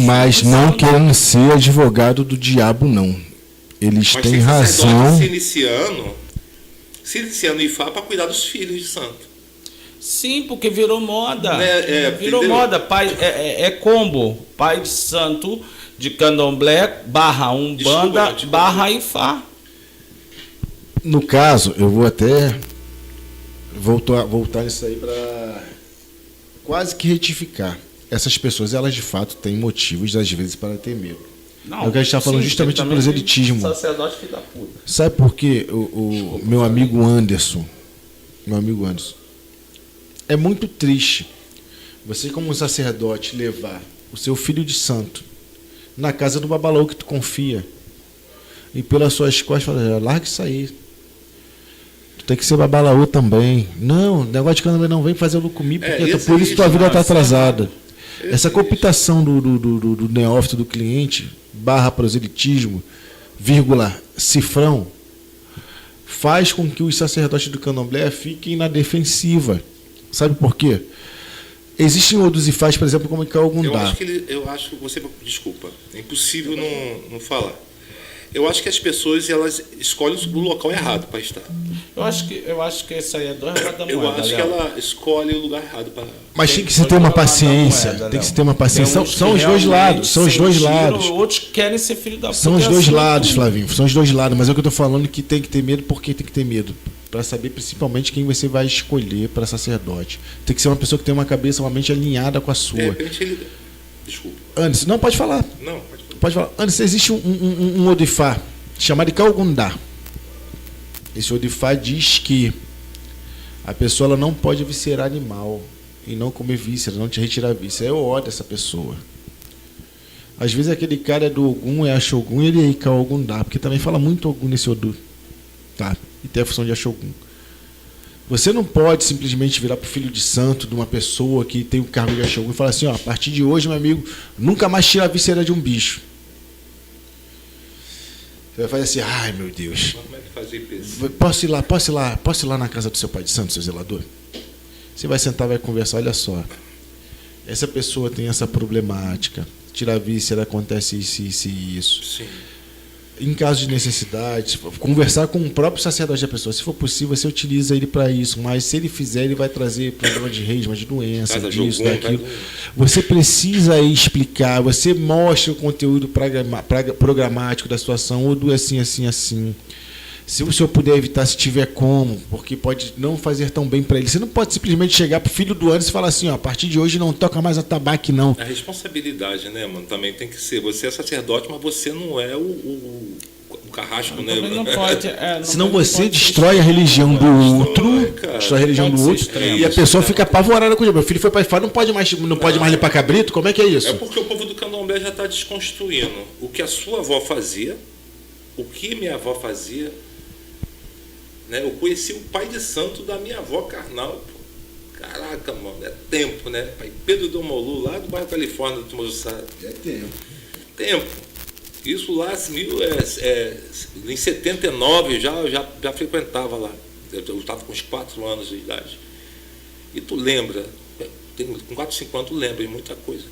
Mas não querem ser advogado do diabo, não. Eles têm razão. Se iniciando Ifá para cuidar dos filhos de santo. Sim, porque virou moda. entendeu? Virou moda. Pai, combo. Pai de santo de candomblé, / Umbanda, / Ifá. No caso, eu vou até voltar nisso aí para quase que retificar. Essas pessoas, elas de fato têm motivos, às vezes, para ter medo. Não, é o que a gente está falando justamente do proselitismo. Sacerdote filho da puta. Sabe por quê? O meu amigo Anderson, é muito triste você, como um sacerdote, levar o seu filho de santo na casa do babalão que tu confia e pelas suas costas falar, larga isso aí. Tu tem que ser babalaú também. Não, negócio de candomblé não vem fazer lucro comigo, porque por isso tua vida está atrasada. Essa cooptação do neófito, do cliente, / proselitismo, cifrão, faz com que os sacerdotes do candomblé fiquem na defensiva. Sabe por quê? Existem outros ifás, por exemplo, como em Calgundá. Eu acho que você... Desculpa, é impossível não falar. Eu acho que as pessoas, elas escolhem o local errado para estar. Eu acho que isso aí é dois lados da moeda. Eu acho que ela escolhe o lugar errado para... Mas tem que se ter uma paciência. Tem que se ter uma paciência. São os dois lados. São os dois lados. Outros querem ser filho da puta. São os dois lados, Flavinho. São os dois lados. Mas é o que eu estou falando, que tem que ter medo. Por que tem que ter medo? Para saber principalmente quem você vai escolher para sacerdote. Tem que ser uma pessoa que tem uma cabeça, uma mente alinhada com a sua. De repente ele... Desculpa. Anderson, não, pode falar. Não, pode falar. Anderson, existe um Odifá chamado de Calgundá. Esse Odifá diz que a pessoa ela não pode viscerar animal e não comer víscera, não te retirar víscera. Eu ódio essa pessoa. Às vezes aquele cara é do Ogum, é Axogum, ele é Calgundá, porque também fala muito Ogum nesse Odu. Tá? E tem a função de Axogum. Você não pode simplesmente virar pro filho de santo de uma pessoa que tem o cargo de Axogum e falar assim, ó, a partir de hoje, meu amigo, nunca mais tira a víscera de um bicho. Você vai fazer assim, ai meu Deus. Como é que faz IPC? Posso ir lá na casa do seu pai de santo, seu zelador? Você vai sentar, vai conversar, olha só. Essa pessoa tem essa problemática. Tirar a víscera, acontece isso e isso. Sim. Em caso de necessidade, conversar com o próprio sacerdote da pessoa. Se for possível, você utiliza ele para isso. Mas se ele fizer, ele vai trazer problema de resma, de doença, disso, daquilo. Você precisa explicar, você mostra o conteúdo programático da situação, ou do assim. Se o senhor puder evitar, se tiver como, porque pode não fazer tão bem para ele. Você não pode simplesmente chegar pro filho do Anderson e falar assim, ó, a partir de hoje não toca mais atabaque, não. A responsabilidade, né, mano, também tem que ser. Você é sacerdote, mas você não é o carrasco, né? Não pode. Senão você destrói a religião do outro, destrói a religião do outro, e a pessoa fica apavorada com o meu filho foi para Ifá, não pode mais limpar cabrito, como é que é isso? É porque o povo do candomblé já está desconstruindo o que a sua avó fazia, o que minha avó fazia. Né? Eu conheci o pai de santo da minha avó carnal. Pô. Caraca, mano, é tempo, né? Pai Pedro do Molu, lá do bairro Califórnia, do Tumajussá. É tempo. Tempo. Isso lá, em 79, já frequentava lá. Eu estava com uns 4 anos de idade. E tu lembra, com 4, 5 anos, tu lembra de muita coisa.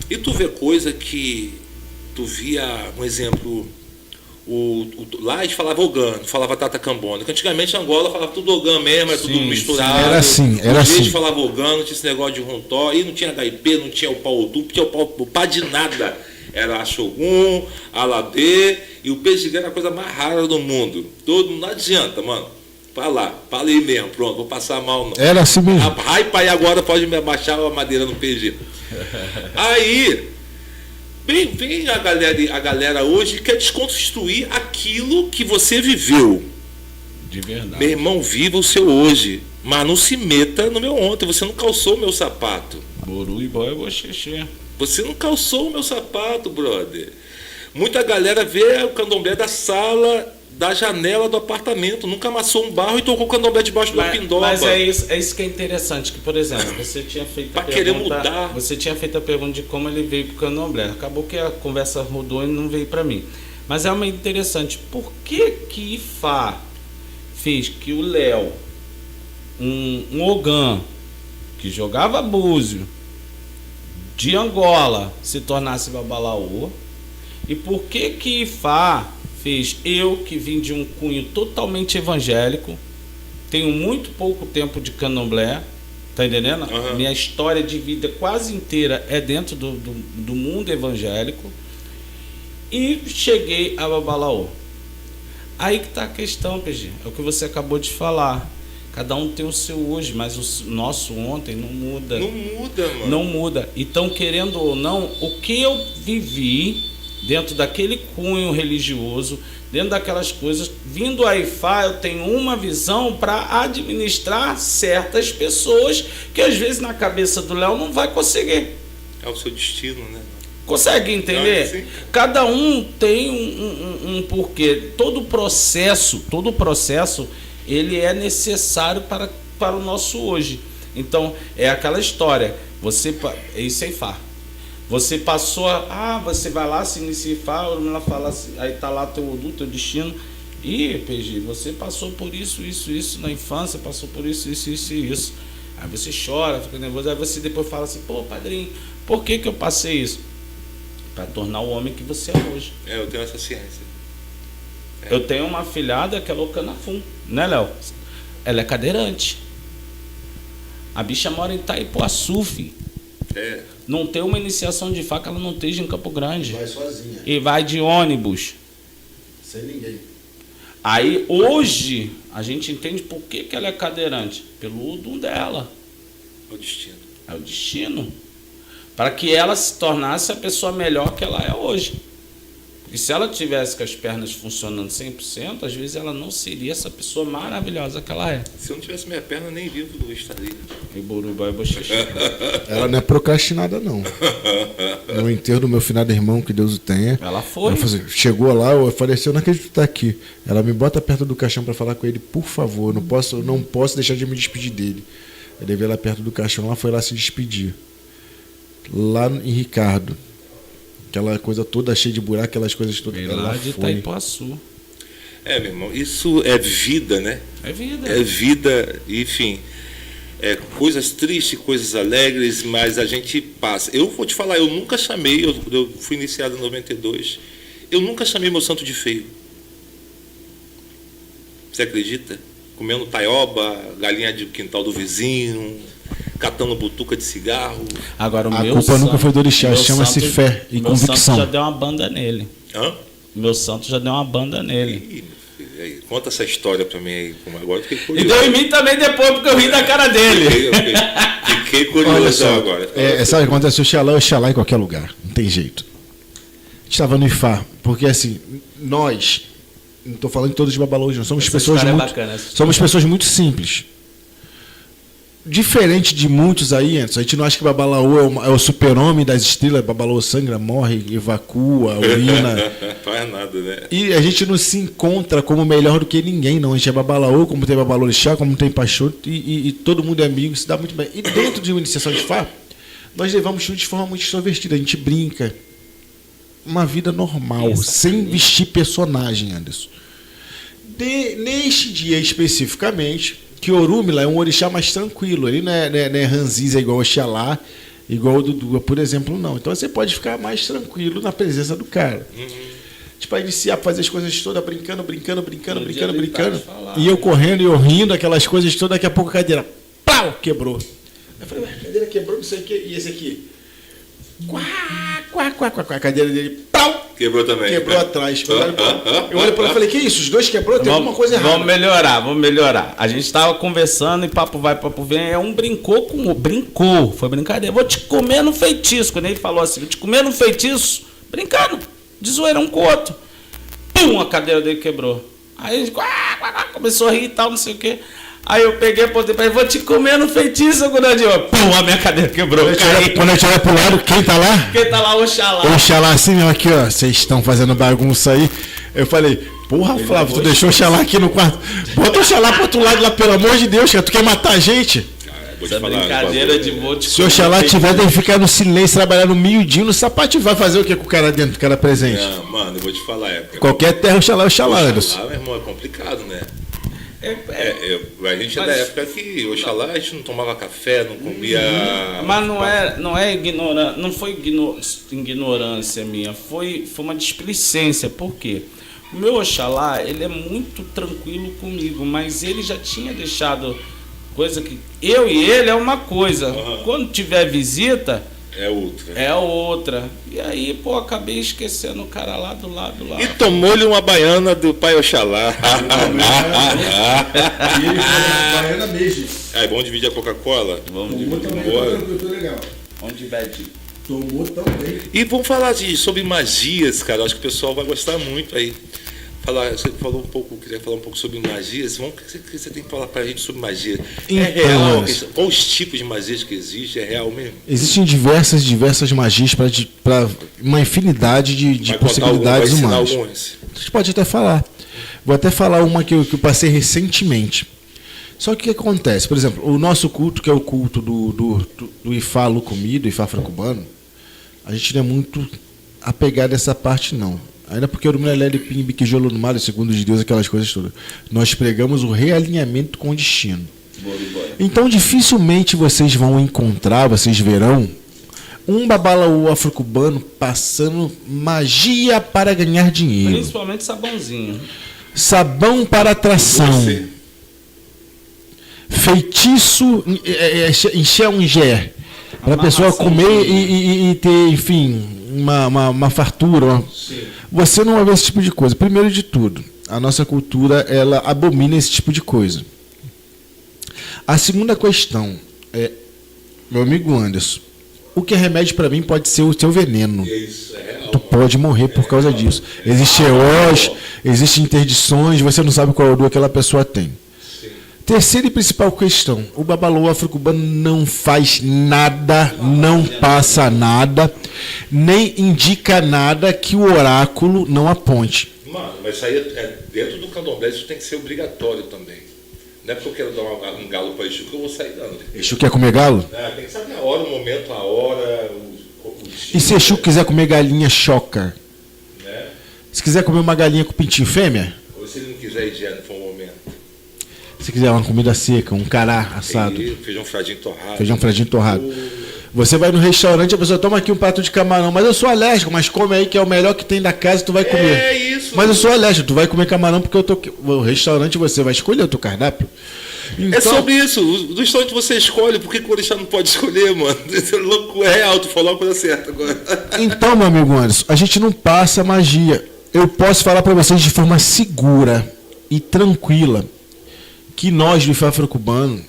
E tu vê coisa que tu via, um exemplo... lá eles falavam Ogã, não falava Tata Cambona. Antigamente Angola falava tudo Ogã mesmo, era tudo misturado. Era assim. Eles falavam Ogã, não tinha esse negócio de Runtó, e não tinha HIP, não tinha o Paudu, não tinha o pá de nada. Era Axogum, Alabê, e o peixe era a coisa mais rara do mundo. Não adianta, mano. Falei mesmo, pronto, vou passar mal não. Era assim mesmo. Ai, pai, agora pode me abaixar a madeira no PG. Aí... Vem a galera hoje que quer desconstruir aquilo que você viveu. De verdade. Meu irmão, viva o seu hoje, mas não se meta no meu ontem. Você não calçou o meu sapato. Boru e boia, bochechê. Você não calçou o meu sapato, brother. Muita galera vê o candomblé da sala, da janela do apartamento, nunca amassou um barro e tocou o candomblé debaixo do pindoba. Mas é isso que é interessante, que, por exemplo, você tinha feito a querer mudar. Você tinha feito a pergunta de como ele veio para o candomblé. Acabou que a conversa mudou e não veio para mim. Mas é uma interessante. Por que Ifá fez que o Léo, um Ogã, que jogava búzio, de Angola se tornasse Babalaô e por que Ifá fez eu, que vim de um cunho totalmente evangélico, tenho muito pouco tempo de candomblé, tá entendendo? Uhum. Minha história de vida quase inteira é dentro do mundo evangélico e cheguei a Babalaô. Aí que tá a questão, PG, é o que você acabou de falar. Cada um tem o seu hoje, mas o nosso ontem não muda. Não muda, mano. Não muda. Então, querendo ou não, o que eu vivi dentro daquele cunho religioso, dentro daquelas coisas, vindo a Ifá, eu tenho uma visão para administrar certas pessoas que às vezes na cabeça do Léo não vai conseguir. É o seu destino, né? Consegue entender? Sim. Cada um tem um porquê. Todo o processo, ele é necessário para o nosso hoje. Então, é aquela história. Isso é Ifá. Você passou você vai lá, se inicia Ifá, ela fala assim, aí tá lá teu Odu, teu destino. E, PG, você passou por isso na infância, passou por isso. Aí você chora, fica nervoso, aí você depois fala assim, pô, padrinho, por que eu passei isso? Para tornar o homem que você é hoje. Eu tenho essa ciência. Eu tenho uma afilhada que é Locanafum, né, Léo? Ela é cadeirante. A bicha mora em Itaipuaçu, filho. Não tem uma iniciação de Ifá que ela não esteja em Campo Grande. Vai sozinha. E vai de ônibus. Sem ninguém. Aí, hoje, a gente entende por que ela é cadeirante. Pelo Odum dela. É o destino. É o destino. Para que ela se tornasse a pessoa melhor que ela é hoje. Porque se ela tivesse com as pernas funcionando 100%, às vezes ela não seria essa pessoa maravilhosa que ela é. Se eu não tivesse minha perna, nem vivo eu estaria. E Borubá e Bochecha. Ela não é procrastinada, não. No enterro do meu finado irmão, que Deus o tenha. Ela foi. Chegou lá, eu falei assim, eu não acredito que tá aqui. Ela me bota perto do caixão para falar com ele, por favor, eu não posso deixar de me despedir dele. Eu levei ela perto do caixão, ela foi lá se despedir. Lá em Ricardo. Aquela coisa toda cheia de buraco, aquelas coisas todas. Veio lá de Itaipuaçu. Meu irmão, isso é vida, né? É vida. É vida, enfim. Coisas tristes, coisas alegres, mas a gente passa. Eu vou te falar, eu nunca chamei, eu fui iniciado em 92, eu nunca chamei meu santo de feio. Você acredita? Comendo taioba, galinha de quintal do vizinho, catando butuca de cigarro. Agora, a culpa nunca foi do orixá, chama-se fé e convicção. Meu santo já deu uma banda nele. Hã? Meu santo já deu uma banda nele. Conta essa história pra mim aí. Agora eu fiquei E curioso. deu em mim também depois, porque eu ri da cara dele. Fiquei curioso agora. Sabe o que acontece? O Oxalá em qualquer lugar. Não tem jeito. A gente estava no Ifá, porque assim, nós, não estou falando de todos os babalôs, não, somos pessoas muito simples. Diferente de muitos aí, Anderson, a gente não acha que Babalaô é o super-homem das estrelas, Babalaô sangra, morre, evacua, urina. Não faz nada, né? E a gente não se encontra como melhor do que ninguém, não. A gente é Babalaô, como tem Babalorixá, como tem Pachô, e todo mundo é amigo, se dá muito bem. E dentro de uma iniciação de Fá, nós levamos tudo de forma muito extrovertida, a gente brinca. Uma vida normal, Exatamente. sem vestir personagem, Anderson. Neste dia especificamente, que Orúmila é um orixá mais tranquilo, ele não é ranzinza igual o Oxalá, igual o Dudu, por exemplo, não. Então você pode ficar mais tranquilo na presença do cara. Tipo, iniciar a fazer as coisas todas, brincando. E eu correndo e eu rindo, aquelas coisas todas, daqui a pouco a cadeira, pau, quebrou. Eu falei, a cadeira quebrou, não sei o que, e esse aqui? A cadeira dele, pau! Quebrou também. Quebrou atrás. Eu olho para ele e falei, que isso? Os dois quebrou? Tem alguma coisa errada. Vamos melhorar. A gente estava conversando e papo vai, papo vem. Um brincou com o brincou. Foi brincadeira. Vou te comer no feitiço. Quando ele falou assim, vou te comer no feitiço, brincando, de zoeira um com o outro. Pum, a cadeira dele quebrou. Aí a gente começou a rir e tal, não sei o quê. Aí eu peguei, apontei pra ele, vou te comer no feitiço, Gunadinho. Pum, a minha cadeira quebrou. Quando eu tiver pro lado, quem tá lá? Quem tá lá, Oxalá. Oxalá assim mesmo, aqui, ó. Vocês estão fazendo bagunça aí. Eu falei, porra, Flávio, tu deixou o Oxalá aqui no quarto. Bota o Oxalá pro outro lado lá, pelo amor de Deus, cara. Tu quer matar a gente? Essa brincadeira de vou te comer. Se o Oxalá tiver, tem que ficar no silêncio, trabalhar no miudinho, no sapato, vai fazer o que com o cara dentro, o cara presente? Mano, eu vou te falar. Qualquer terra, Oxalá, Anderson. Oxalá, meu irmão, é complicado, né? A gente é da época que, Oxalá, a gente não tomava café, não comia... Mas não é ignorância, não foi ignorância minha, foi uma displicência. Por quê? O meu Oxalá, ele é muito tranquilo comigo, mas ele já tinha deixado coisa que... Eu e ele é uma coisa. Quando tiver visita... É outra. E aí, pô, acabei esquecendo o cara lá do lado lá. E tomou-lhe uma baiana do pai Oxalá. E ele falou baiana mesmo. Aí, vamos dividir a Coca-Cola? Tomou também, tô legal. Vamos dividir. Tomou também. E vamos falar sobre magias, cara. Acho que o pessoal vai gostar muito aí. Você falou um pouco, queria falar um pouco sobre magias. O que você tem que falar pra gente sobre magia? É real? Qual os tipos de magias que existem? É real mesmo? Existem diversas magias para uma infinidade de possibilidades humanas. A gente pode até falar. Vou até falar uma que eu passei recentemente. Só que o que acontece? Por exemplo, o nosso culto, que é o culto do Ifá Lucumi, do Ifá Afro-Cubano, a gente não é muito apegado a essa parte, não. Ainda porque o Mulher Pim, Biquijolo no Mar, segundo os deuses, aquelas coisas todas. Nós pregamos o realinhamento com o destino. Então, dificilmente vocês vão encontrar, vocês verão, um babalaú afro-cubano passando magia para ganhar dinheiro. Principalmente sabãozinho. Sabão para atração. Feitiço, encher um gé. Para a pessoa comer e ter, enfim, uma fartura. Você não vai ver esse tipo de coisa. Primeiro de tudo, a nossa cultura, ela abomina esse tipo de coisa. A segunda questão é, meu amigo Anderson, o que é remédio para mim pode ser o seu veneno. Isso, é real. Tu pode morrer por causa disso. Existem EOS, existem interdições, você não sabe qual odor aquela pessoa tem. Terceira e principal questão, o babalaú afro-cubano não faz nada, não passa nada, nem indica nada que o oráculo não aponte. Mano, mas isso aí dentro do candomblé, isso tem que ser obrigatório também. Não é porque eu quero dar um galo para Exu que eu vou sair dando. Exu quer comer galo? Tem que saber a hora, o momento, a hora, o dia. E se Exu quiser comer galinha, choca? Né? Se quiser comer uma galinha com pintinho fêmea? Ou se ele não quiser ir direto for um momento. Se quiser uma comida seca, um cará assado. Feijão fradinho torrado. Feijão fradinho torrado. Você vai no restaurante, a pessoa toma aqui um prato de camarão, mas eu sou alérgico, mas come aí que é o melhor que tem da casa, tu vai comer. É isso. Mas eu sou alérgico, tu vai comer camarão porque eu tô o restaurante você vai escolher o teu cardápio. Então, é sobre isso. Do restaurante você escolhe, por que o orixá não pode escolher, mano? Isso é louco, é real, tu falou a coisa certa agora. Então, meu amigo Anderson, a gente não passa magia. Eu posso falar para vocês de forma segura e tranquila que nós do Ifá Afro-Cubano,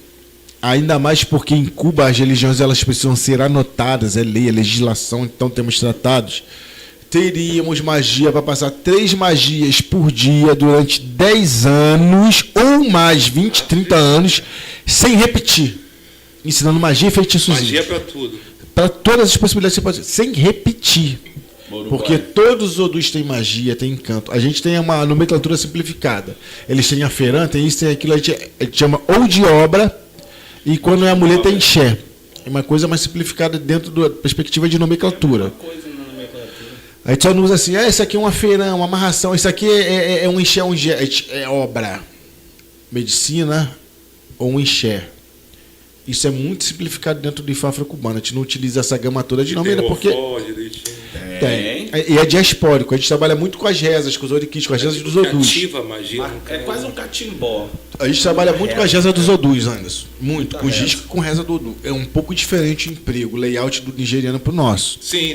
ainda mais porque em Cuba as religiões elas precisam ser anotadas, é lei, é legislação, então temos tratados, teríamos magia para passar 3 magias por dia durante 10 anos ou mais, 20, 30 anos, sem repetir. Ensinando magia e feitiçozinho. Magia para tudo. Para todas as possibilidades que você pode, sem repetir. Porque todos os odus têm magia, têm encanto. A gente tem uma nomenclatura simplificada. Eles têm a feirã, tem isso, tem aquilo, a gente chama ou de obra, e quando é a mulher tem xé. É uma coisa mais simplificada dentro da perspectiva de nomenclatura. A gente só não usa assim, isso aqui é uma feirã, uma amarração, isso aqui é um enxé, é obra. Medicina ou um enxé. Isso é muito simplificado dentro do Ifá Afro-Cubano. A gente não utiliza essa gama toda de nome, ainda porque... Tem. E é diaspórico. A gente trabalha muito com as rezas, com os oriquis, com as rezas dos odus. É quase um catimbó. A gente trabalha muito com as rezas dos odus, Anderson. Muito. Com giz com reza do odu. É um pouco diferente o emprego, o layout do nigeriano pro nosso. Sim.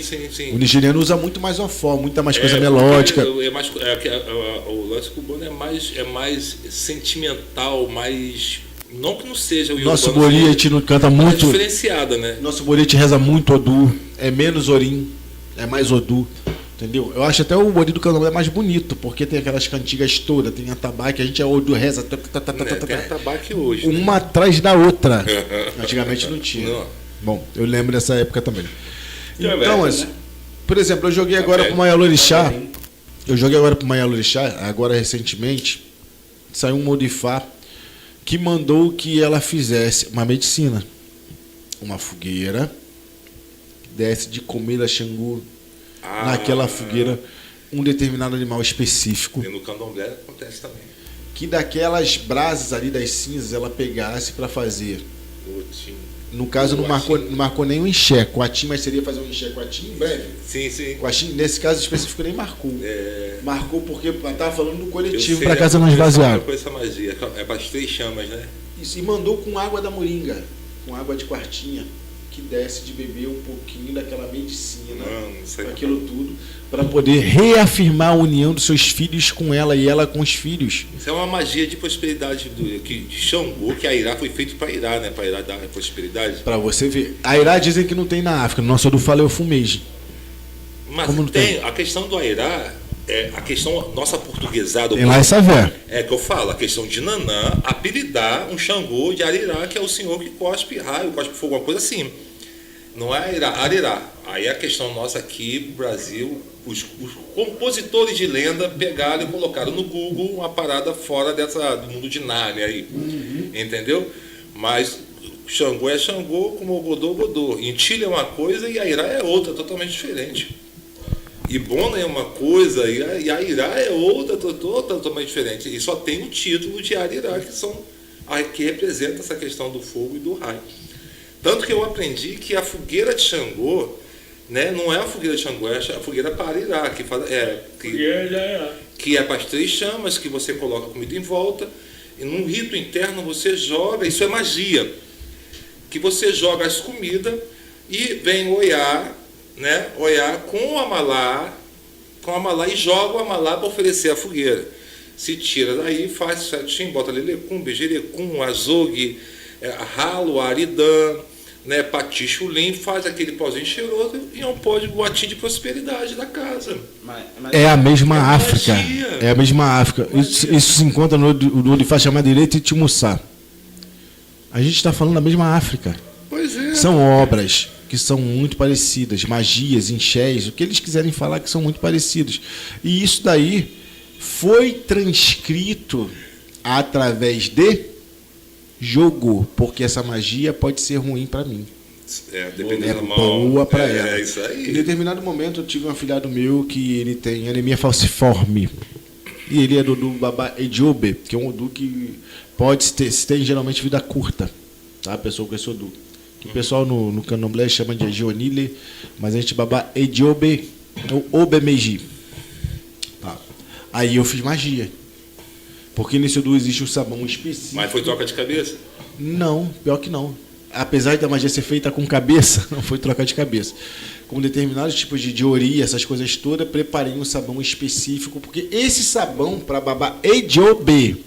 O nigeriano usa muito mais ofó, muita mais coisa melódica. O lance cubano é mais sentimental, mais... Não que não seja o nosso bori, a gente não canta muito. É diferenciada, né? Nosso bori, a gente reza muito odu. É menos orim. É mais odu, entendeu? Eu acho até o bori do candomblé mais bonito, porque tem aquelas cantigas todas, tem atabaque, a gente é odu, reza. Tem atabaque hoje. Uma atrás da outra. Antigamente não tinha. Não. Bom, eu lembro dessa época também. Então, por exemplo, eu joguei agora pro Maialorixá. Agora recentemente, saiu um modifá que mandou que ela fizesse uma medicina. Uma fogueira. Desse de comer a Xangu naquela fogueira um determinado animal específico. E no candomblé acontece também. que daquelas brasas ali das cinzas ela pegasse para fazer. No caso, não marcou nem um enxé. Coatim, mas seria fazer um enxé coatim em breve? Sim. Coatim, nesse caso específico, nem marcou. Marcou porque estava falando do Eu coletivo sei, para casa não esvaziar. Com essa magia, é para as 3 chamas, né? E mandou com água da moringa, com água de quartinha, que desce de beber um pouquinho daquela medicina, aquilo tudo, para poder reafirmar a união dos seus filhos com ela e ela com os filhos. Isso é uma magia de prosperidade de Xangô, que a Irá foi feito para Irá, né? Para Irá dar prosperidade. Para você ver. A Irá dizem que não tem na África. No nosso Odu fala eu fumei. Mas como não tem? A questão do Airá, a questão nossa portuguesada. Tem lá essa fé. É que eu falo, a questão de Nanã apelidar um Xangô de Arirá, que é o senhor que cospe raio, cospe fogo, uma coisa assim. Não é Arirá. Aí a questão nossa aqui no Brasil, os compositores de lenda pegaram e colocaram no Google uma parada fora do mundo de Nárnia aí. Entendeu? Mas Xangô é Xangô, como o Godô, Godô. Intilha é uma coisa e Airá é outra, totalmente diferente. Ibona é uma coisa e Airá é outra, totalmente diferente. E só tem o título de Arirá, que representa essa questão do fogo e do raio. Tanto que eu aprendi que a fogueira de Xangô, né, não é a fogueira de Xangô, é a fogueira para Arirá, que é para as 3 chamas, que você coloca a comida em volta, e num rito interno você joga, isso é magia, que você joga as comidas e vem Oiá, né, Oiá com o amalá e joga o amalá para oferecer a fogueira. Se tira daí, faz certinho, bota lelecum, bejerecum, azogue, ralo, aridã, né, patichulim, faz aquele pozinho cheiroso e é um pó de guatim de prosperidade da casa. É a mesma África. É a mesma África. Isso se encontra no Odifá chamado Direito e Timuçá. A gente está falando da mesma África. Pois é. São obras que são muito parecidas, magias, enxés, o que eles quiserem falar que são muito parecidos. E isso daí foi transcrito através de jogo, porque essa magia pode ser ruim para mim. Dependendo da mão. Boa para ela. É isso aí. Em determinado momento eu tive um afilhado meu que ele tem anemia falciforme. E ele é do Babá Ediobe, que é um Odu que se tem geralmente vida curta. Tá? A pessoa com esse Odu. Que o pessoal no candomblé chama de Agionile, mas a gente Babá Ediobe, ou Obemeji. Tá. Aí eu fiz magia. Porque nesse Odu existe um sabão específico. Mas foi troca de cabeça? Não, pior que não. Apesar da magia ser feita com cabeça, não foi troca de cabeça. Com determinados tipos de ori, essas coisas todas, preparei um sabão específico, porque esse sabão para Babá Ediobe,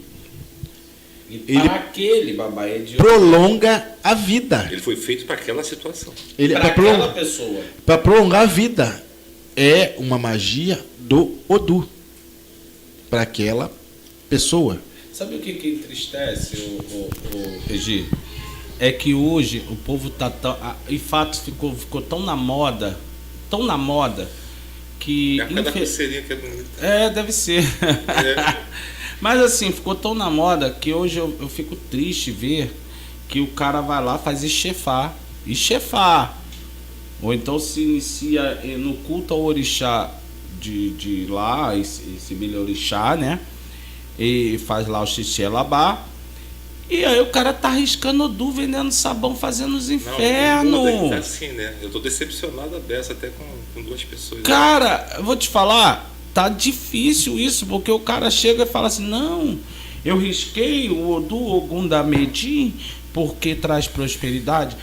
ele aquele Babá Ediobe prolonga a vida. Ele foi feito para aquela situação. Para aquela pessoa. Para prolongar a vida. É uma magia do Odu. Para aquela pessoa. Sabe o que entristece, o Regi? É que hoje o povo tá tão... De fato, ficou tão na moda, que... Cada pulseirinha que é bonita. Deve ser. Mas assim, ficou tão na moda que hoje eu fico triste ver que o cara vai lá, faz chefar. Ou então se inicia no culto ao orixá de lá, esse milho-orixá, né? E faz lá o xixelabá. E aí o cara tá arriscando Odu, vendendo sabão, fazendo os infernos. É assim, né? Eu tô decepcionado a beça até com 2 pessoas. Cara, eu vou te falar, tá difícil isso, porque o cara chega e fala assim, não, eu risquei o Odu Ogum da Medim porque traz prosperidade.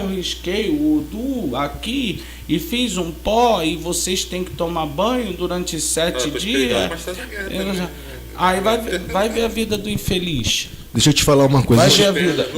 Eu risquei o Odu aqui e fiz um pó e vocês têm que tomar banho durante 7 dias. Aí vai ver a vida do infeliz. Deixa eu te falar uma coisa. Vai ver a vida.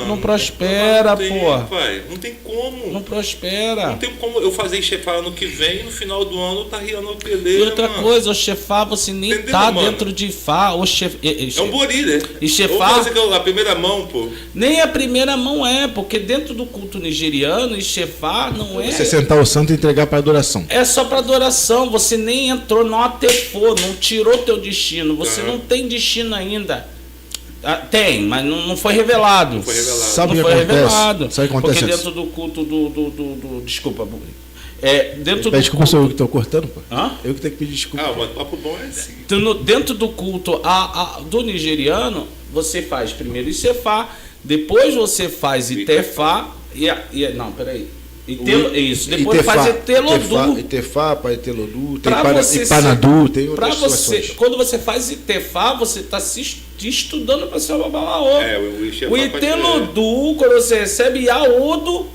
Não prospera, porra. Não tem como. Não prospera. Não tem como eu fazer chefar ano que vem e no final do ano tá riando a peleira. E outra coisa, o chefar, você nem entendeu, tá mano? Dentro de Fá. É um bori, né? E chefar. A primeira mão, pô. Nem a primeira mão porque dentro do culto nigeriano, e chefar não é. Você sentar o santo e entregar para adoração. É só para adoração. Você nem entrou, não atefou, não tirou teu destino. Você não tem destino ainda. Tem, mas não foi revelado. Sabe o que acontece? Porque dentro do culto desculpa, Dentro do Desculpa, sou eu que culto, estou cortando, pô. Hã? Eu que tenho que pedir desculpa. Ah, mas papo bom é assim. Dentro do culto do nigeriano, você faz primeiro Ifá, depois você faz Itefá não, peraí. Isso, depois faz Etelodu. Itefá, Paetelodu, tem Pra você Ipanadu, tem Pra outras você, situações. quando você faz Itefá, você está se estudando para ser o babalaô. O Itelodu, quando você recebe Iaodo,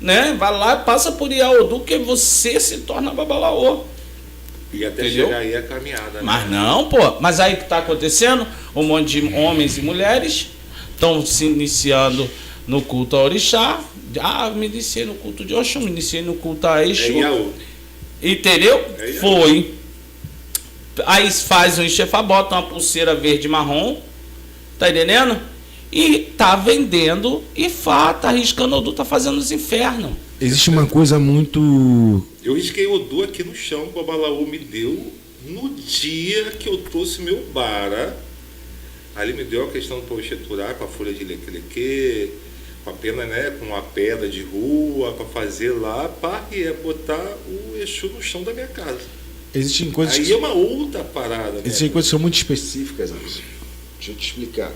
né? Vai lá, passa por Iaodu, que você se torna babalaô. E até Entendeu? chegar aí a caminhada. Mas não, pô. Mas aí o que está acontecendo? Um monte de homens e mulheres estão se iniciando no culto a orixá. Me iniciei no culto de Oxum, me iniciei no culto a Exu. Entendeu? Foi. Aí faz um Ifá, bota uma pulseira verde e marrom. Tá entendendo? E tá vendendo Ifá, tá riscando Odu, tá fazendo os infernos. Existe uma coisa muito... Eu risquei Odu aqui no chão, que o Babalaô me deu no dia que eu trouxe meu bara. Ali me deu a questão para eu estruturar com a folha de leque-leque, com a pena, né, com a pedra de rua, para fazer lá, botar o Exu no chão da minha casa. Existem coisas Aí que... é uma outra parada, né? Existem coisas que são muito específicas, Anderson. Deixa eu te explicar.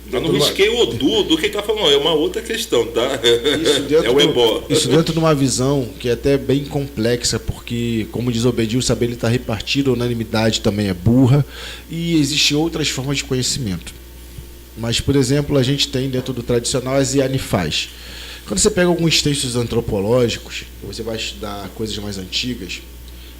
Eu não risquei o Odu do que ele tá falando, é uma outra questão, tá? É o ebó. Isso dentro de uma visão que é até bem complexa, porque, como diz Obedil, saber ele está repartido, a unanimidade também é burra, e existem outras formas de conhecimento. Mas, por exemplo, a gente tem dentro do tradicional as Yanifás. Quando você pega alguns textos antropológicos, você vai estudar coisas mais antigas,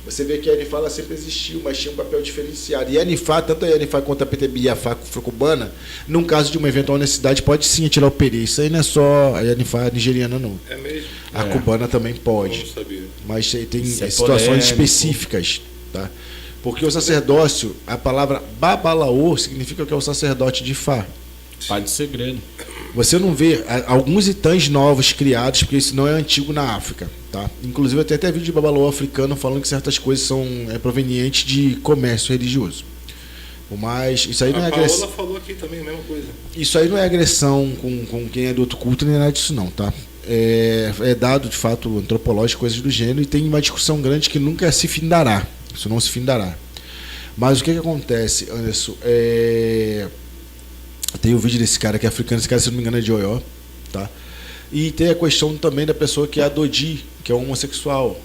você vê que a Yanifá ela sempre existiu, mas tinha um papel diferenciado. E a Yanifá, tanto a Yanifá quanto a PTB-Iafá Afro-Cubana, num caso de uma eventual necessidade, pode sim atirar o peri. Isso aí não é só a Yanifá nigeriana, não. É mesmo? A cubana também pode. Não sabia. Mas tem situações polêmico. específicas, tá? Porque o sacerdócio, a palavra babalaô significa que é o sacerdote de Ifá. Pai de segredo. Você não vê alguns itãs novos criados, porque isso não é antigo na África, tá? Inclusive eu tenho até vídeo de babalaô africano falando que certas coisas são provenientes de comércio religioso. Mas isso aí não é agressão. A Paola falou aqui também a mesma coisa. Isso aí não é agressão com quem é do outro culto, nem nada disso não, tá? É dado de fato antropológico, coisas do gênero, e tem uma discussão grande que nunca se findará. Isso não se findará. Mas o que acontece, Anderson? Tem o vídeo desse cara que é africano, esse cara, se não me engano, é de Oió, tá? E tem a questão também da pessoa que é Adodi, que é homossexual.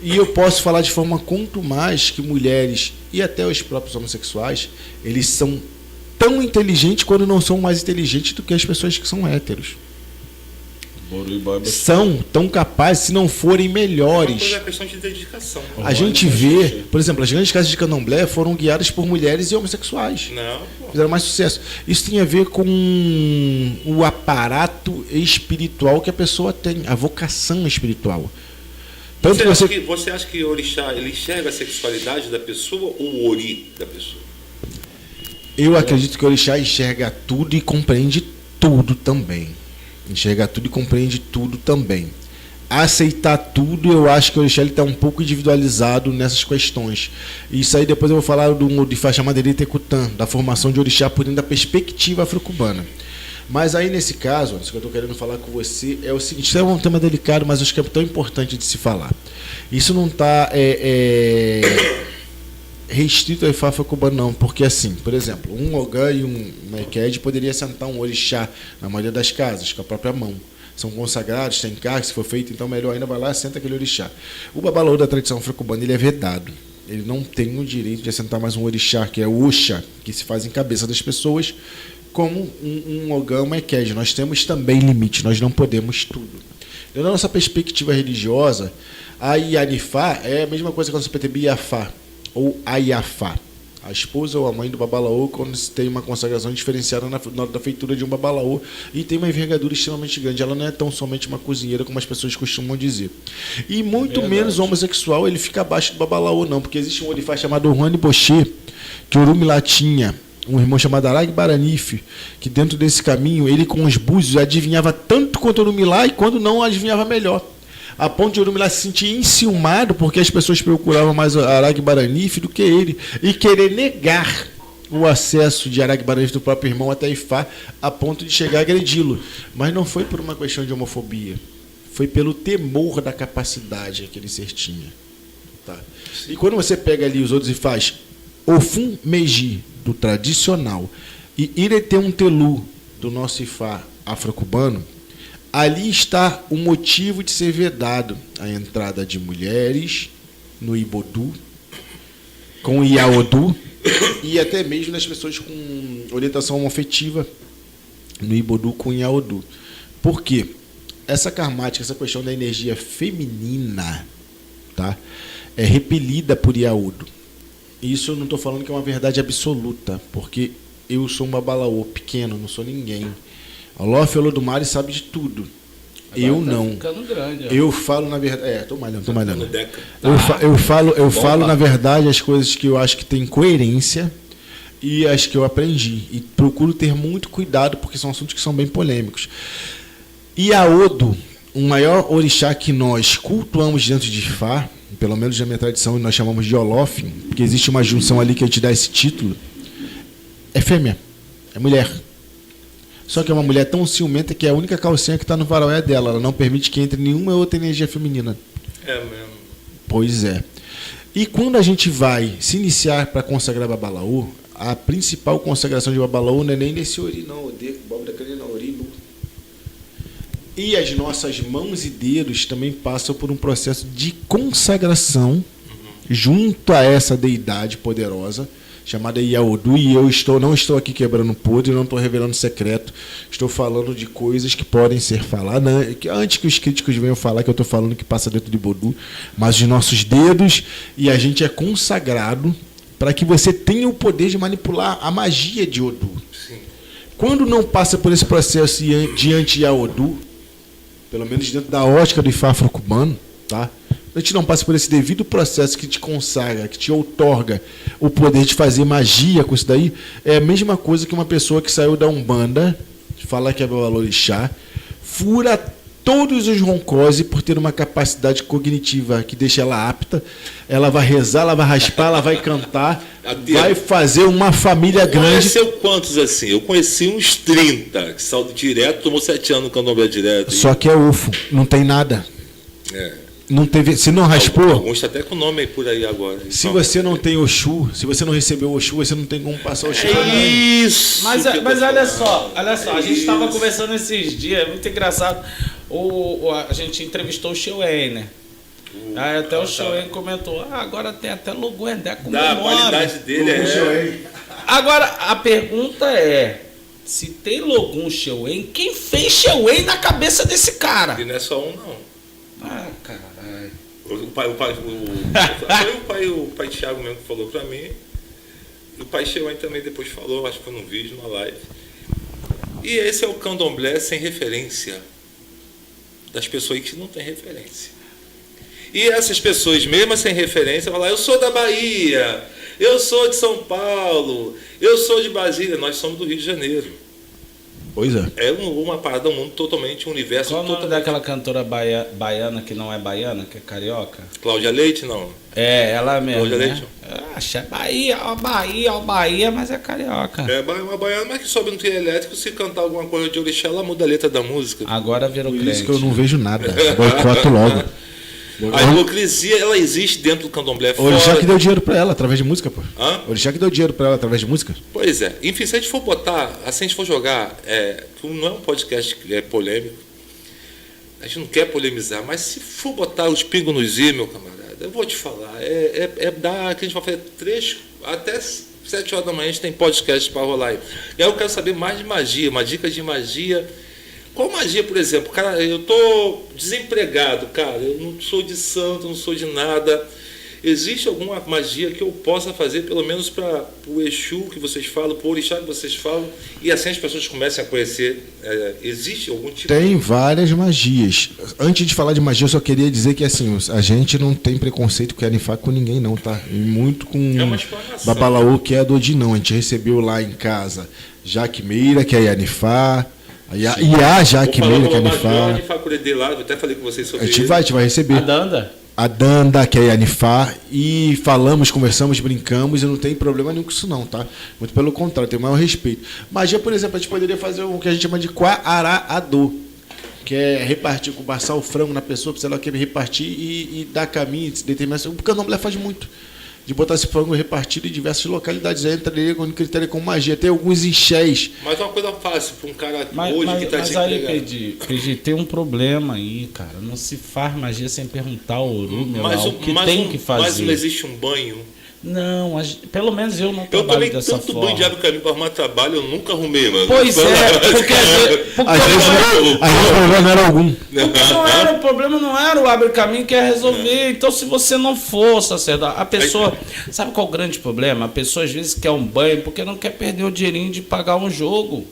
E eu posso falar de forma quanto mais que mulheres e até os próprios homossexuais, eles são tão inteligentes quando não são mais inteligentes do que as pessoas que são héteros. São tão capazes, se não forem melhores. É uma questão de dedicação. A gente vê, por exemplo, as grandes casas de candomblé foram guiadas por mulheres e homossexuais. Não, pô. Fizeram mais sucesso. Isso tem a ver com o aparato espiritual que a pessoa tem, a vocação espiritual. Tanto Você acha que o orixá ele enxerga a sexualidade da pessoa ou o ori da pessoa? Eu acredito que o orixá enxerga tudo e compreende tudo também. Enxerga tudo e compreende tudo também. Aceitar tudo, eu acho que o orixá está um pouco individualizado nessas questões. Isso aí depois eu vou falar do Ifá chamado Eritecutã, da formação de orixá por dentro da perspectiva afro-cubana. Mas aí nesse caso, isso que eu estou querendo falar com você é o seguinte, isso é um tema delicado, mas acho que é tão importante de se falar. Isso não está restrito ao Ifá afro-cubano não, porque assim, por exemplo, um Ogã e um Meked poderia sentar um orixá na maioria das casas, com a própria mão. São consagrados, tem carne, se for feito, então melhor ainda vai lá e senta aquele orixá. O babalaô da tradição afro-cubana, ele é vedado. Ele não tem o direito de assentar mais um orixá, que é o Oxa, que se faz em cabeça das pessoas, como um Ogã, um Meked. Nós temos também limite, nós não podemos tudo. Da nossa perspectiva religiosa, a Yanifá é a mesma coisa que a nossa PTB-Iafá, ou a Iafá. A esposa ou a mãe do babalaô, quando se tem uma consagração diferenciada na hora da feitura de um babalaô e tem uma envergadura extremamente grande. Ela não é tão somente uma cozinheira como as pessoas costumam dizer. E muito menos o homossexual, ele fica abaixo do babalaô, não, porque existe um orifá chamado Juan Boché, que Orumilá tinha, um irmão chamado Arag Baranife, que dentro desse caminho, ele com os búzios adivinhava tanto quanto Orumilá e quando não adivinhava melhor. A ponto de Orumilá se sentir enciumado porque as pessoas procuravam mais Arag Baranife do que ele e querer negar o acesso de Arag Baranife do próprio irmão até Ifá a ponto de chegar a agredi-lo. Mas não foi por uma questão de homofobia. foi pelo temor da capacidade que aquele ser tinha. Tá? E quando você pega ali os outros e faz Ofum Meji, do tradicional, e Iretem Telu, do nosso Ifá afro-cubano, ali está o motivo de ser vedado a entrada de mulheres no Ibodu, com o Iaodu, e até mesmo das pessoas com orientação homoafetiva no Ibodu com o Iaodu. Por quê? Essa karmática, essa questão da energia feminina, tá, é repelida por Iaodu. Isso eu não estou falando que é uma verdade absoluta, porque eu sou um babalaô pequeno, não sou ninguém. Olof Olodumare sabe de tudo. Agora Eu tá não. ficando grande, ó. Eu falo na verdade. Tô malhando. No Deca. Eu falo Bom, na verdade as coisas que eu acho que tem coerência e as que eu aprendi. E procuro ter muito cuidado, porque são assuntos que são bem polêmicos. Iaodu, o maior orixá que nós cultuamos dentro de Ifá, pelo menos na minha tradição, nós chamamos de Olof, porque existe uma junção ali que a gente dá esse título, é fêmea, é mulher. Só que é uma mulher tão ciumenta que a única calcinha que está no varal é dela. Ela não permite que entre nenhuma outra energia feminina. É mesmo. Pois é. E quando a gente vai se iniciar para consagrar Babalaô, a principal consagração de Babalaô não é nem nesse ori, não. E as nossas mãos e dedos também passam por um processo de consagração junto a essa deidade poderosa, chamada Iaodu, e eu não estou aqui quebrando podre, não estou revelando secreto, estou falando de coisas que podem ser faladas, antes que os críticos venham falar que eu estou falando que passa dentro de Bodu, mas de nossos dedos, e a gente é consagrado para que você tenha o poder de manipular a magia de Odu. Sim. Quando não passa por esse processo diante de Iaodu, pelo menos dentro da ótica do Ifá afro-cubano, tá? A gente não passa por esse devido processo que te consagra, que te outorga o poder de fazer magia com isso daí, é a mesma coisa que uma pessoa que saiu da Umbanda, fala que é Babalorixá, fura todos os roncós e por ter uma capacidade cognitiva que deixa ela apta, ela vai rezar, ela vai raspar, ela vai cantar, vai fazer uma família grande. Conheceu quantos assim? Eu conheci uns 30, que saiu direto, tomou 7 anos no candomblé direto. Só que é UFO, não tem nada. É. Não teve, se não raspou, alguns tá até com nome aí por aí agora. se você não tem Oxu, se você não recebeu Oxu, você não tem como passar Oxu. Isso! Mas olha só, a gente estava conversando esses dias, é muito engraçado. A gente entrevistou o Xeuém, né? Aí até o Xeuém comentou, agora tem até Loguendé com o meu A nome. qualidade dele é... Agora, a pergunta é, se tem Logum Xeuém, quem fez Xeuém na cabeça desse cara? E não é só um, não. Ah, caralho. O pai Thiago mesmo que falou pra mim. E o pai Xeuém também depois falou, acho que foi num vídeo, numa live. E esse é o candomblé sem referência. Das pessoas que não têm referência. E essas pessoas, mesmo sem referência, vão lá, eu sou da Bahia, eu sou de São Paulo, eu sou de Brasília, nós somos do Rio de Janeiro. Pois é. É uma parada, um mundo totalmente, um universo Qual o nome totalmente... daquela cantora baiana que não é baiana, que é carioca? Cláudia Leite, não. É, ela mesmo, Cláudia né? Leite? Acha Bahia, mas é carioca. É uma baiana, mas que sobe no trio elétrico, se cantar alguma coisa de orixá, ela muda a letra da música. Agora virou Por crente. isso que eu não vejo nada. Boicoto logo. A hipocrisia, ela existe dentro do candomblé. Orixá que deu dinheiro pra ela através de música, pô. Hã? Orixá que deu dinheiro pra ela através de música. Pois é. Enfim, se a gente for botar, assim, a gente for jogar, não é um podcast polêmico, a gente não quer polemizar, mas se for botar os pingos nos i, meu camarada, eu vou te falar, que a gente vai fazer 3, até 7 horas da manhã a gente tem podcast para rolar aí. E aí eu quero saber mais de magia, uma dica de magia. Qual magia, por exemplo? Cara, eu tô desempregado, cara, eu não sou de santo, não sou de nada. Existe alguma magia que eu possa fazer, pelo menos para o Exu que vocês falam, para o Orixá que vocês falam, e assim as pessoas comecem a conhecer? Existe algum tipo Tem várias magias. Antes de falar de magia, eu só queria dizer que assim, a gente não tem preconceito com Yanifá com ninguém, não, tá? E muito com uma explanação. Babalaô, que é a do Odinão. A gente recebeu lá em casa Jaque Meira, que é Yanifá. E a Jaque Meira, que é Yanifá. Eu até falei com vocês sobre A gente isso. vai receber. A Danda? A Danda, que é Yanifá, e falamos, conversamos, brincamos, e não tem problema nenhum com isso não, tá? Muito pelo contrário, tem o maior respeito. Magia, por exemplo, a gente poderia fazer o que a gente chama de Quará-Adô. quer repartir, passar o frango na pessoa, sei lá, quer repartir e dar caminho, determinação. Porque a mulher faz muito. De botar esse frango repartido em diversas localidades. Aí entraria com critério com magia. Tem alguns enxés. Mas é uma coisa fácil para um cara hoje que está mas aí, desempregado. PG, tem um problema aí, cara. Não se faz magia sem perguntar ao Oru, meu Mas lá, o que tem que fazer. Mas não existe um banho. Não, pelo menos eu não Eu trabalho tomei dessa tanto forma. banho de água caminho para arrumar trabalho, eu nunca arrumei, mano. Pois é, porque Às vezes o problema não era algum. o problema não era o abre caminho que ia resolver. Então, se você não for sacerdote, a pessoa. Sabe qual é o grande problema? A pessoa às vezes quer um banho porque não quer perder o dinheirinho de pagar um jogo.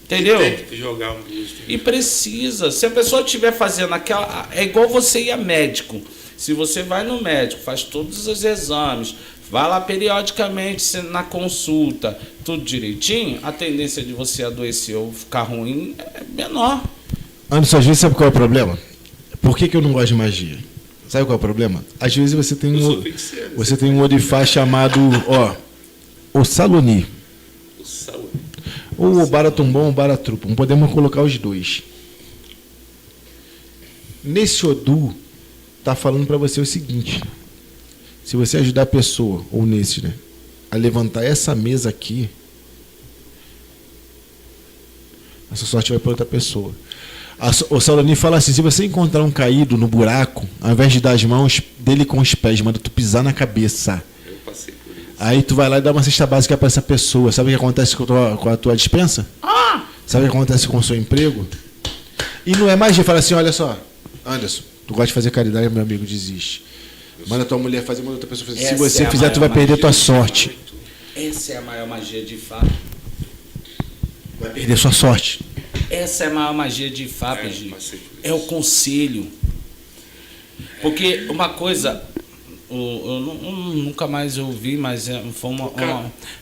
Entendeu? Tem que jogar um boost. E precisa. Se a pessoa estiver fazendo aquela. É igual você ir a médico. Se você vai no médico, faz todos os exames, vai lá periodicamente na consulta, tudo direitinho, a tendência de você adoecer ou ficar ruim é menor. Anderson, às vezes sabe qual é o problema? Por que eu não gosto de magia? Sabe qual é o problema? Às vezes você tem um orifá chamado, o Saloni. O Saloni. Ou o Baratumbom ou o Baratrupa. Podemos colocar os dois. Nesse Odu, está falando para você o seguinte: se você ajudar a pessoa, ou nesse, né, a levantar essa mesa aqui, essa sorte vai para outra pessoa. O Saloni fala assim: se você encontrar um caído no buraco, ao invés de dar as mãos dele com os pés, manda tu pisar na cabeça. Eu passei por isso. Aí tu vai lá e dá uma cesta básica para essa pessoa. Sabe o que acontece com a tua dispensa? Sabe o que acontece com o seu emprego? E não é magia. Fala assim: olha só, Anderson, tu gosta de fazer caridade, meu amigo, desiste. Manda tua mulher fazer, manda outra pessoa fazer. Se você fizer, tu vai perder tua sorte. Essa é a maior magia de Ifá. Vai perder sua sorte. Essa é a maior magia de Ifá, PG. É o conselho. Porque uma coisa, eu nunca mais ouvi, mas é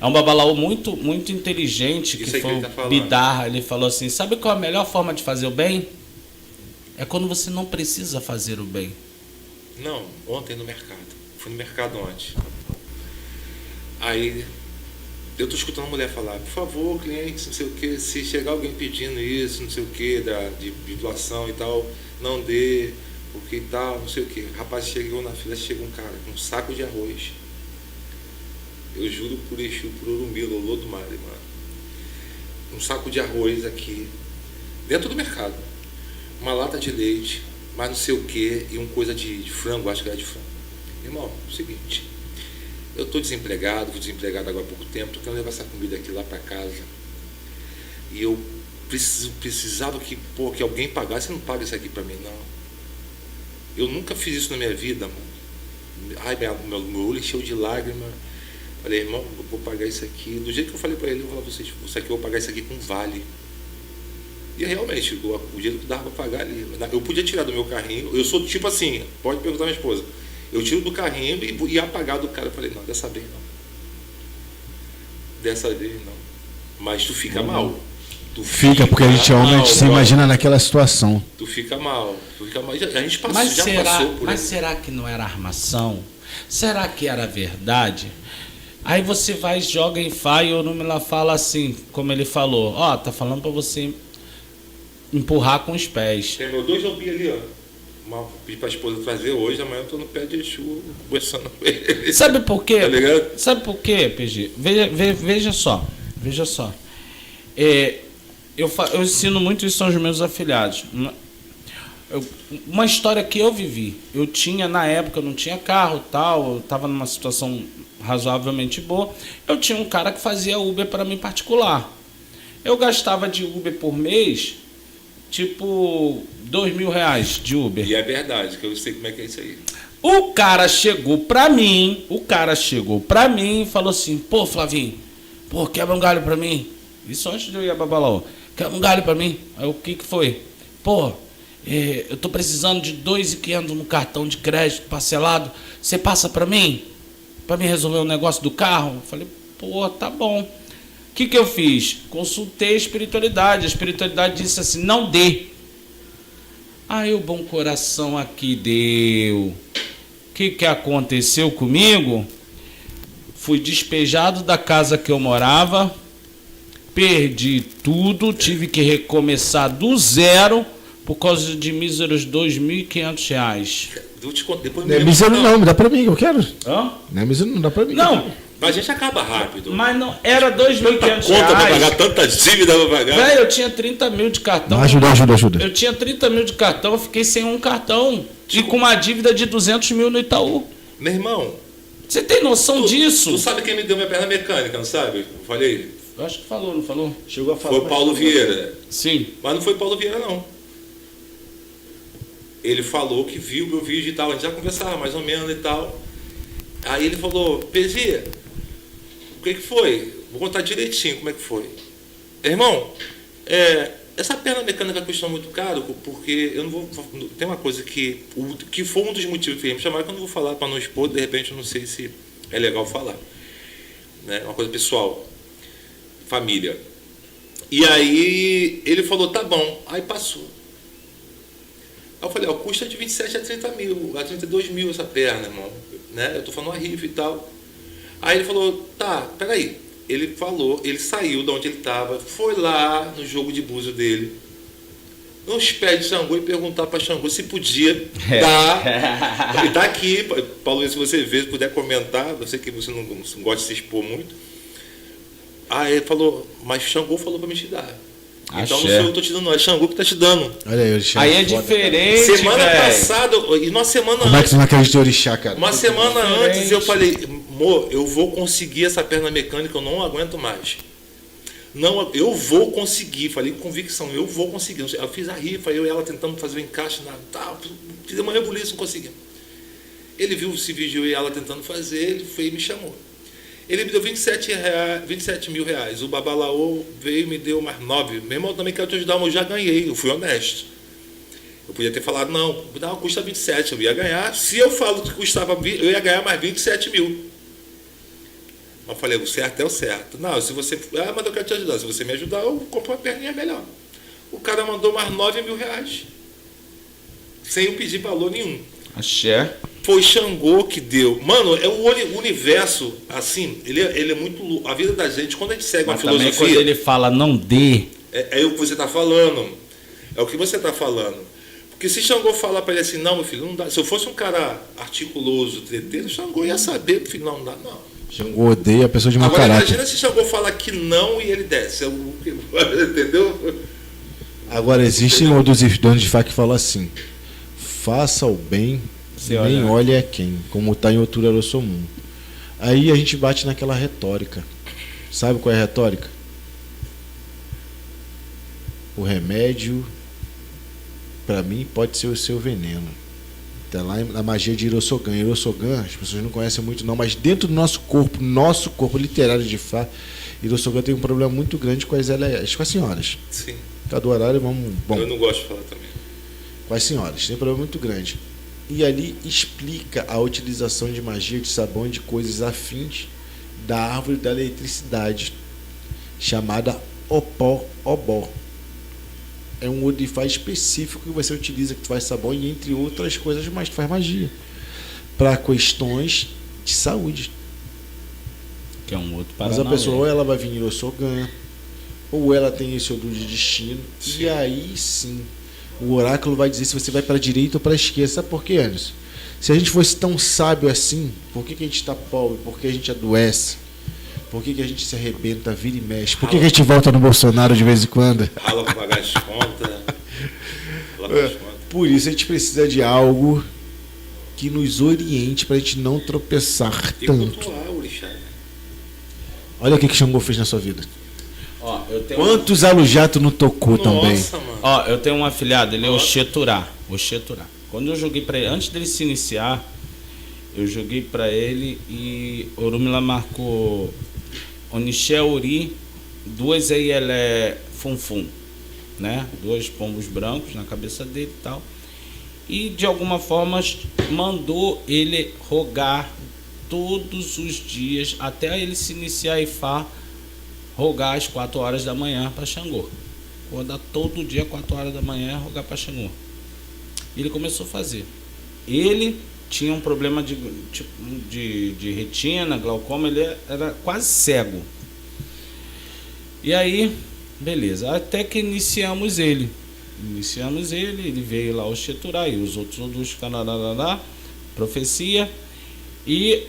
um babalaô muito, muito inteligente, que foi o Bidarra. Ele falou assim: sabe qual é a melhor forma de fazer o bem? É quando você não precisa fazer o bem. Não, ontem no mercado. Fui no mercado ontem. Aí eu tô escutando a mulher falar: por favor, cliente, não sei o que, se chegar alguém pedindo isso, não sei o que, de doação e tal, não dê, porque e tal, não sei o que. Rapaz, chegou na fila, chega um cara com um saco de arroz. Eu juro por Exu, por Urumila, o Lodumare, mano. Um saco de arroz aqui, dentro do mercado. Uma lata de leite, mais não sei o que, e uma coisa de frango, acho que era de frango. Irmão, é o seguinte, eu estou desempregado, fui desempregado agora há pouco tempo, estou querendo levar essa comida aqui lá para casa. E eu precisava que alguém pagasse. Você não paga isso aqui para mim, não. Eu nunca fiz isso na minha vida, mano. Ai, meu olho encheu de lágrima. Falei: irmão, eu vou pagar isso aqui. Do jeito que eu falei para ele, eu vou falar: você aqui, eu vou pagar isso aqui com vale. E realmente, o dinheiro que dava para pagar ali. Eu podia tirar do meu carrinho. Eu sou tipo assim, pode perguntar à minha esposa. Eu tiro do carrinho e ia pagar do cara. Eu falei: não, dessa vez não. Dessa vez não. Mas tu fica mal. Fica, porque a gente realmente se imagina naquela situação. Tu fica mal. A gente passou, Mas passou por mas aí. será que não era armação? Será que era verdade? Aí você vai, joga em Fá e o Orumila fala assim, como ele falou: tá falando para você empurrar com os pés. Tem meus 2 lobinhos ali, ó. Pedi pra esposa trazer hoje, amanhã eu tô no pé de Exu, conversando com ele. Sabe por quê? Tá ligado? Sabe por quê, PG? Veja só. Eu ensino muito isso aos meus afilhados. Uma história que eu vivi. Eu tinha, na época, eu não tinha carro tal, eu estava numa situação razoavelmente boa. Eu tinha um cara que fazia Uber para mim particular. Eu gastava de Uber por mês, tipo, R$2.000 de Uber. E é verdade, que eu sei como é que é isso aí. O cara chegou pra mim e falou assim: pô, Flavinho, quebra um galho pra mim. Isso antes de eu ir a Babalaô. Quebra um galho pra mim. Aí o que foi? Eu tô precisando de R$2.500 no cartão de crédito parcelado. Você passa pra mim? Pra mim resolver o negócio do carro? Eu falei: tá bom. O que eu fiz? Consultei a espiritualidade. A espiritualidade disse assim: não dê. Aí o bom coração aqui deu. O que aconteceu comigo? Fui despejado da casa que eu morava. perdi tudo, tive que recomeçar do zero por causa de míseros R$2.500. Eu te conto, depois Não é me miséria lembro, não, me dá pra mim, eu quero. Hã? Não é miséria, não dá pra mim. Não, Mas a gente acaba rápido. mas não, era R$2.500. Conta pra pagar, tanta dívida pra pagar. Velho, eu tinha 30 mil de cartão. Não, ajuda. Eu tinha 30 mil de cartão, eu fiquei sem um cartão. E com uma dívida de 200 mil no Itaú. Meu irmão, Você tem noção disso? tu sabe quem me deu minha perna mecânica, não sabe? Eu falei, Eu acho que falou, não falou? Chegou a falar. foi o Paulo Vieira. Sim. Mas não foi Paulo Vieira, não. Ele falou que viu meu vídeo e tal, a gente já conversava mais ou menos e tal. Aí ele falou, PZ, o que foi? Vou contar direitinho como é que foi. Irmão, essa perna mecânica custa muito caro, porque eu não vou. Tem uma coisa que foi um dos motivos que me chamaram, que eu não vou falar para não expor, de repente eu não sei se é legal falar. Né? Uma coisa pessoal, família. E aí ele falou, tá bom, aí passou. Aí eu falei, ó, custa de 27 a 30 mil, a 32 mil essa perna, irmão. Né? Eu tô falando a rifa e tal. Aí ele falou, tá, peraí. Ele falou, ele saiu de onde ele estava, foi lá no jogo de búzio dele, nos pés de Xangô e perguntar para Xangô se podia dar. Ele tá aqui, Paulo, se você vê, se puder comentar, eu sei que você não gosta de se expor muito. Aí ele falou, mas Xangô falou para me te dar. Então não sou eu que tô te dando, não, é Xangô que tá te dando. Olha aí, Orixá. Aí é foda. diferente, Semana véi. passada, e numa semana Como é que antes, você não acredita em Orixá, cara? uma semana Diferente. antes eu falei, amor, eu vou conseguir essa perna mecânica, eu não aguento mais. Não, eu vou conseguir, falei com convicção, eu vou conseguir. Eu fiz a rifa, eu e ela tentando fazer o encaixe, fiz uma rebuliço, não consegui. Ele viu esse vídeo, eu e ela tentando fazer, ele foi e me chamou. Ele me deu 27 mil reais. O Babalaô veio e me deu mais 9. Meu irmão, também quero te ajudar, mas eu já ganhei, eu fui honesto. Eu podia ter falado, não, custa 27, eu ia ganhar. Se eu falo que custava 20, eu ia ganhar mais 27 mil. Mas eu falei, o certo é o certo. Não, se você. Mas eu quero te ajudar. Se você me ajudar, eu compro uma perninha melhor. O cara mandou mais 9 mil reais. Sem eu pedir valor nenhum. Axé. Foi Xangô que deu. Mano, é o universo, assim, ele é muito. A vida da gente, quando a gente segue Mas uma também filosofia. quando ele fala não dê, É o que você está falando. É o que você está falando. Porque se Xangô falar para ele assim, não, meu filho, não dá. Se eu fosse um cara articuloso, treteiro, Xangô ia saber, meu filho, não dá, não. Xangô odeia a pessoa de mau Agora caráter. imagina se Xangô falar que não e ele desce. Entendeu? Agora, existem outros donos de faca que falam assim: faça o bem, Você nem olha. olhe a quem, como está em Otura Rossomum. Aí a gente bate naquela retórica. Sabe qual é a retórica? O remédio, para mim, pode ser o seu veneno. Está lá na magia de Irossogan. Irossogan, as pessoas não conhecem muito não, mas dentro do nosso corpo literário de Fá, Irossogan tem um problema muito grande com as senhoras. Sim. Cada horário, vamos... Bom, Eu não gosto de falar também. com as senhoras, tem um problema muito grande. E ali explica a utilização de magia, de sabão e de coisas afins da árvore da eletricidade, chamada Opó-Obó. É um odifá específico que você utiliza, que faz sabão e entre outras coisas mais, que faz magia. Para questões de saúde. que é um outro Mas a Paranauê. pessoa, ou ela vai vir em Irossogan, ou ela tem esse odor de destino, Sim. e aí sim, o oráculo vai dizer se você vai para a direita ou para a esquerda. Sabe por quê, Anderson? Se a gente fosse tão sábio assim, por que a gente está pobre? Por que a gente adoece? Por que a gente se arrebenta, vira e mexe? Por que a gente volta no Bolsonaro de vez em quando? Rala pra pagar as contas. Rala pra as contas. Por isso a gente precisa de algo que nos oriente para a gente não tropeçar E tanto. cultuar o orixá. Né? Olha o que Xangô fez na sua vida. Ó, eu tenho Quantos alujato não tocou também? Nossa, mano. Ó, eu tenho um afilhado, ele é o Nossa. Oxeturá. Quando eu joguei pra ele, antes dele se iniciar, eu joguei pra ele e Orumila marcou Onixé Ori, 2 Eielé Funfum, né? 2 pombos brancos na cabeça dele e tal. E de alguma forma mandou ele rogar todos os dias, até ele se iniciar em Ifá, rogar às 4 horas da manhã para Xangô. Rodar todo dia 4 horas da manhã, rogar para Xangô. Ele começou a fazer. Ele tinha um problema de retina, glaucoma, ele era quase cego. E aí, beleza, até que iniciamos ele, ele veio lá o Cheturá e os outros dos canarará, profecia, e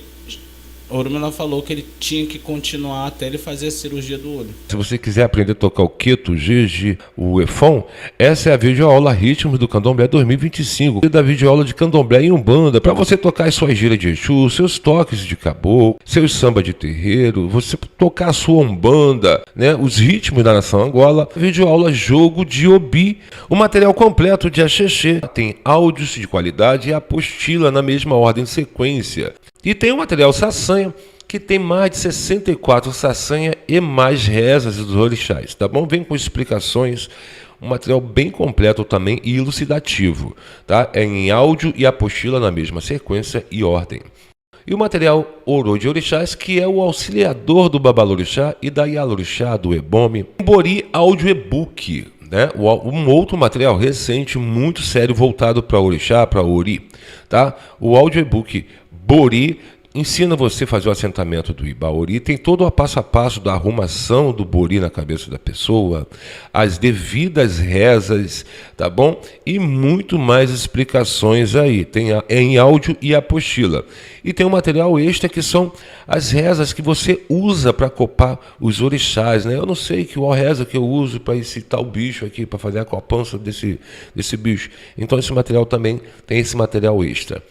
Orumilá falou que ele tinha que continuar até ele fazer a cirurgia do olho. Se você quiser aprender a tocar o queto, o gigi, o efon, essa é a videoaula Ritmos do Candomblé 2025. Da videoaula de Candomblé em Umbanda, para você tocar as suas giras de Exu, seus toques de caboclo, seus samba de terreiro, você tocar a sua Umbanda, né, os ritmos da nação Angola. Videoaula Jogo de Obi, o material completo de Axexê. Tem áudios de qualidade e apostila na mesma ordem de sequência. E tem o material Saçanha, que tem mais de 64 saçanha e mais rezas dos orixás, tá bom? Vem com explicações, um material bem completo também e elucidativo, tá? É em áudio e apostila na mesma sequência e ordem. E o material Oro de Orixás, que é o auxiliador do Babalorixá e da Yalorixá, do Ebome. Bori Áudio E-Book, né? Um outro material recente, muito sério, voltado para Orixá, para Ori, tá? O Áudio E-Book Bori ensina você a fazer o assentamento do Ibaori, tem todo o passo a passo da arrumação do Bori na cabeça da pessoa, as devidas rezas, tá bom? E muito mais explicações aí, tem em áudio e apostila. E tem um material extra que são as rezas que você usa para copar os orixás, né? Eu não sei qual reza que eu uso para esse tal bicho aqui, para fazer a copança desse bicho. Então esse material também tem esse material extra.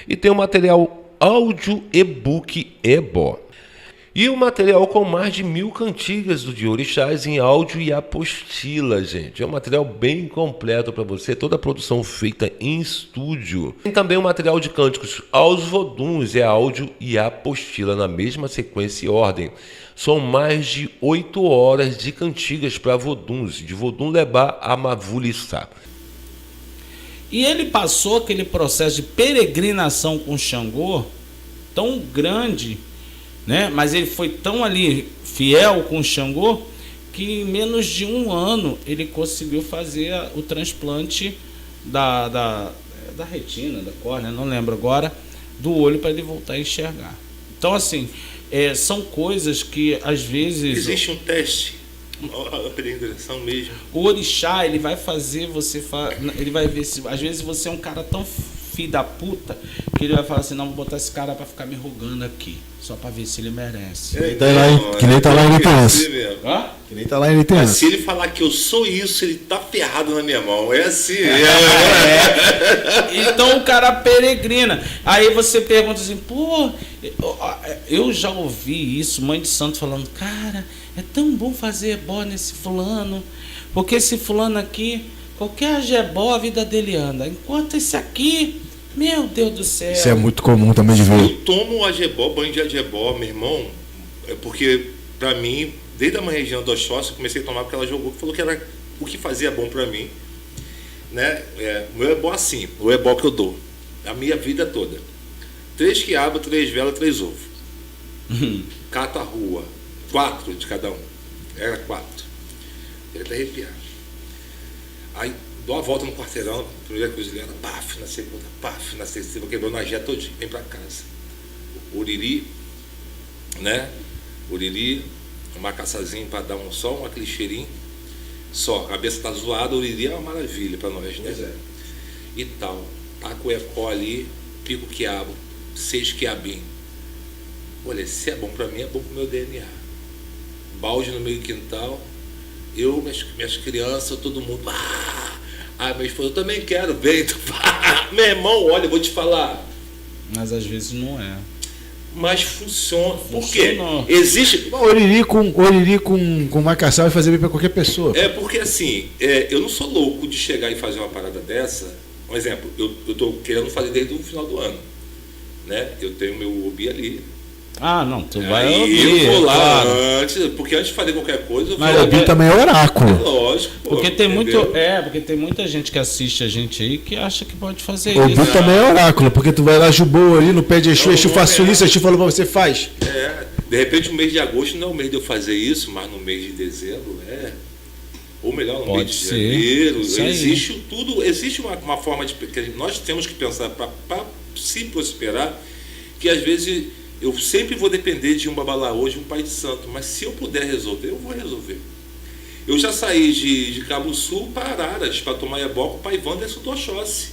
E tem o material áudio e-book Ebo. E o material com mais de 1000 cantigas de orixás em áudio e apostila, gente. É um material bem completo para você, toda a produção feita em estúdio. Tem também o material de cânticos aos voduns, é áudio e apostila na mesma sequência e ordem. São mais de 8 horas de cantigas para voduns, de vodun lebar a mavulissá. E ele passou aquele processo de peregrinação com Xangô tão grande, né? Mas ele foi tão ali fiel com Xangô que em menos de 1 ano ele conseguiu fazer o transplante da retina, da córnea, não lembro agora, do olho para ele voltar a enxergar. Então, assim, são coisas que às vezes... Existe um teste, a peregrinação mesmo. O orixá, ele vai fazer você... Ele vai ver se... Às vezes você é um cara tão filho da puta que ele vai falar assim, não, vou botar esse cara pra ficar me rogando aqui, só pra ver se ele merece. Que nem tá lá em Litança. Hã? Que nem tá lá em Litança. Se ele falar que eu sou isso, ele tá ferrado na minha mão. É assim. Então o cara peregrina. Aí você pergunta assim, pô, eu já ouvi isso, mãe de santo falando, cara, é tão bom fazer ebó nesse fulano, porque esse fulano aqui, qualquer jebó, a vida dele anda. Enquanto esse aqui, meu Deus do céu. Isso é muito comum também de ver. Eu tomo ajebó, banho de ajebó, meu irmão, porque pra mim, desde a mãe região do Oxóssi, eu comecei a tomar porque ela jogou, que falou que era o que fazia bom pra mim, né? O meu ebó assim, o ebó que eu dou, a minha vida toda. 3 quiabos, 3 velas, 3 ovos. Cato a rua, 4 de cada um. Era 4. Ele até arrepiar. Aí dou a volta no quarteirão, primeira cruzilhada, paf, na segunda, paf, na terceira, quebrou na jeta todinho, vem pra casa. Uriri, né? Uriri, uma caçazinha pra dar um sol, aquele cheirinho, só, a cabeça tá zoada, o uriri é uma maravilha pra nós, né? E tal, taco o ecó ali, pico o quiabo, 6 quiabinhos. Olha, se é bom pra mim, é bom pro meu DNA. Balde no meio do quintal, eu, minhas crianças, todo mundo, minha esposa, eu também quero, vem, meu irmão, olha, eu vou te falar. Mas às vezes não é. Mas funciona. Por quê? Funcionou. Existe. Oriri com marcação vai fazer bem pra qualquer pessoa. É porque assim, eu não sou louco de chegar e fazer uma parada dessa. Um exemplo, eu tô querendo fazer desde o final do ano, né? Eu tenho meu OBI ali. Ah, não, tu vai Aí ouvir, eu vou lá claro. antes, porque antes de fazer qualquer coisa, eu vou Mas O Obi também é oráculo. lógico. Pô, Porque tem entendeu? porque tem muita gente que assiste a gente aí que acha que pode fazer O Obi isso. também é oráculo, porque tu vai lá, jubou ali no pé de Exu, Não, Exu não faço é. isso, Exu falou pra você, faz. De repente o mês de agosto não é o mês de eu fazer isso, mas no mês de dezembro ou melhor, no Pode mês de ser. janeiro. Isso aí. Existe tudo, existe uma forma de que nós temos que pensar para se prosperar, que às vezes Eu sempre vou depender de um babalaô, de um pai de santo, mas se eu puder resolver, eu vou resolver. Eu já saí de Cabo Sul para Araras, para tomar ebó com o pai Wanderson do Oxóssi.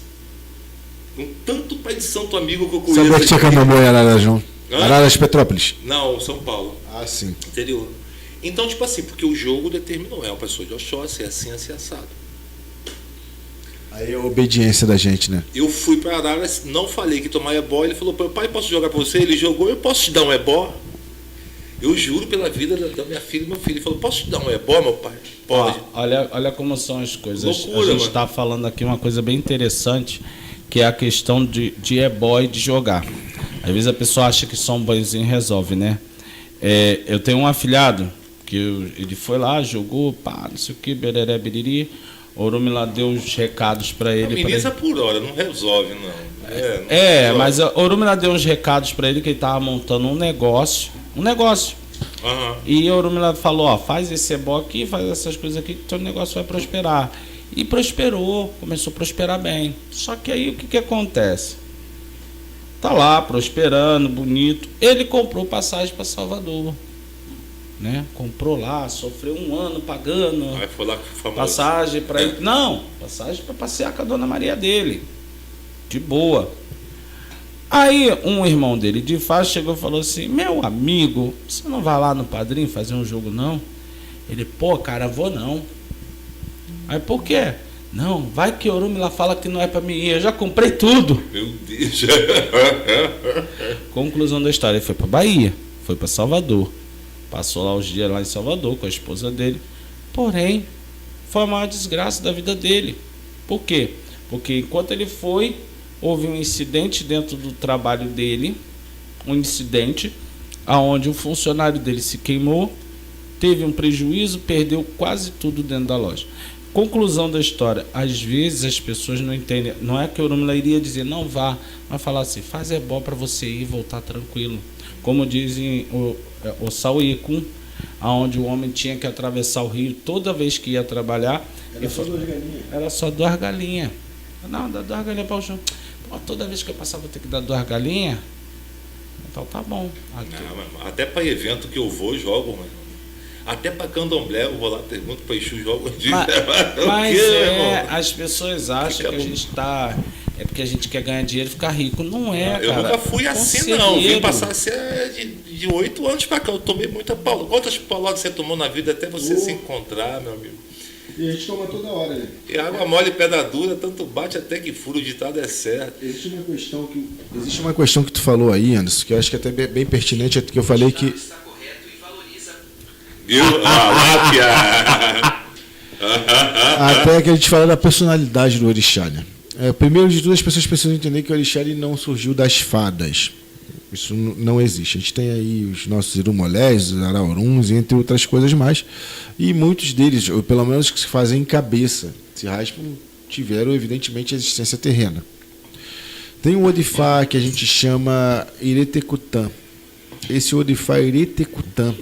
Com tanto pai de santo amigo que eu conheço. Sabia que tinha candomblé em Araras, não? Hã? Araras, Petrópolis. Não, São Paulo. Ah, sim. Interior. Então, tipo assim, porque o jogo determinou, é uma pessoa de Oxóssi, é assim assado. Aí é a obediência da gente, né? Eu fui para Araras, não falei que tomar ebó, ele falou, pai, posso jogar para você? Ele jogou, eu posso te dar um ebó? Eu juro pela vida da minha filha e meu filho. Ele falou, posso te dar um ebó, meu pai? Pode. Olha como são as coisas. Loucura, a gente mano. está falando aqui uma coisa bem interessante, que é a questão de ebó e de jogar. Às vezes a pessoa acha que só um banhozinho resolve, né? Eu tenho um afilhado, que ele foi lá, jogou, pá, não sei o que, bereré, biriri. Orumi lá deu os recados para ele. Milícia por hora, não resolve, não. Não resolve. Mas a Orumi lá deu uns recados para ele que ele estava montando um negócio. Aham. E a Orumi lá falou, ó, faz esse ebó aqui, faz essas coisas aqui, que teu negócio vai prosperar. E prosperou, começou a prosperar bem. Só que aí o que acontece? Tá lá, prosperando, bonito. Ele comprou passagem para Salvador. Né? Comprou lá, sofreu um ano pagando. Aí foi lá que foi famoso. Passagem para ir. Não, passagem para passear com a dona Maria dele. De boa. Aí um irmão dele de Faz chegou e falou assim: meu amigo, você não vai lá no Padrinho fazer um jogo não? Ele, pô, cara, vou não. Aí por quê? Não, vai que Orumi lá fala que não é para mim ir, eu já comprei tudo. Meu Deus. Conclusão da história, ele foi para Bahia, foi para Salvador. Passou lá os dias lá em Salvador com a esposa dele. Porém, foi a maior desgraça da vida dele. Por quê? Porque enquanto ele foi, houve um incidente dentro do trabalho dele, um incidente onde um funcionário dele se queimou, teve um prejuízo, perdeu quase tudo dentro da loja. Conclusão da história, às vezes as pessoas não entendem, não é que o Orumi iria dizer não vá, mas falar assim, faz ebó para você ir e voltar tranquilo. Como dizem o Sauícum, onde o homem tinha que atravessar o rio toda vez que ia trabalhar. Era só 2 galinhas. Não, dá 2 galinhas para o chão. Pô, toda vez que eu passar vou ter que dar 2 galinhas. Então tá bom. Não, até para evento que eu vou, jogo, mano. Até para candomblé eu vou lá, pergunto para Exu, jogo. Mas as pessoas acham que a gente está... É porque a gente quer ganhar dinheiro e ficar rico. Não é, eu cara. nunca fui assim, não. Vim passar a ser de 8 anos para cá. Eu tomei muita paulada. Quantas pauladas você tomou na vida até você se encontrar, meu amigo? E a gente toma toda hora, né? E água mole e pedra dura, tanto bate até que fura, o ditado é certo. Existe uma questão que tu falou aí, Anderson, que eu acho que é até bem pertinente, que eu falei que... Está correto e valoriza. Viu? Lápia! Até que a gente fala da personalidade do orixá, né? Primeiro de tudo, as pessoas precisam entender que o orixá ele não surgiu das fadas. Isso não existe. A gente tem aí os nossos irumolés, os arauruns, entre outras coisas mais. E muitos deles, ou pelo menos que se fazem em cabeça, se raspam, tiveram evidentemente a existência terrena. Tem um Odifá que a gente chama Iretecutã. Esse Odifá Iretecutã,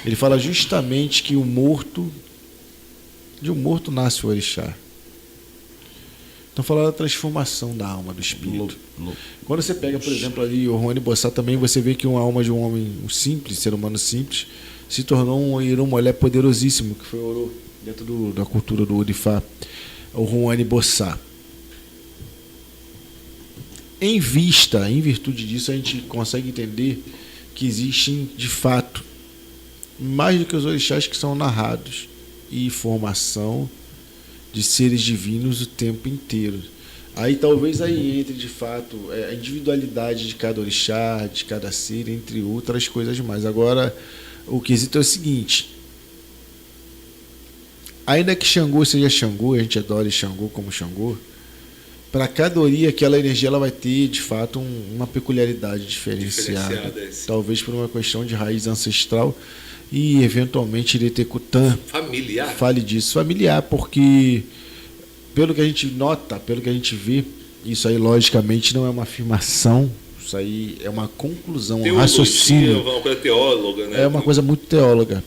ele fala justamente que de um morto nasce o orixá. Então, falando da transformação da alma, do espírito. Quando você pega, por exemplo, ali o Rony Bossá também, você vê que uma alma de um homem, um simples, ser humano simples, se tornou um irumolé poderosíssimo, que foi Orô, dentro da cultura do Odifá, o Rony Bossá. Em virtude disso, a gente consegue entender que existem, de fato, mais do que os orixás que são narrados, e formação de seres divinos o tempo inteiro. Aí talvez aí entre de fato a individualidade de cada orixá, de cada ser, entre outras coisas mais. Agora, o quesito é o seguinte: ainda que Xangô seja Xangô, a gente adora Xangô como Xangô, para cada ori aquela energia ela vai ter de fato uma peculiaridade diferenciada. Talvez por uma questão de raiz ancestral. E eventualmente Iretecutã fale disso, familiar, porque pelo que a gente nota, pelo que a gente vê, isso aí logicamente não é uma afirmação, isso aí é uma conclusão, um raciocínio. Uma coisa teóloga, né? É uma coisa muito teóloga.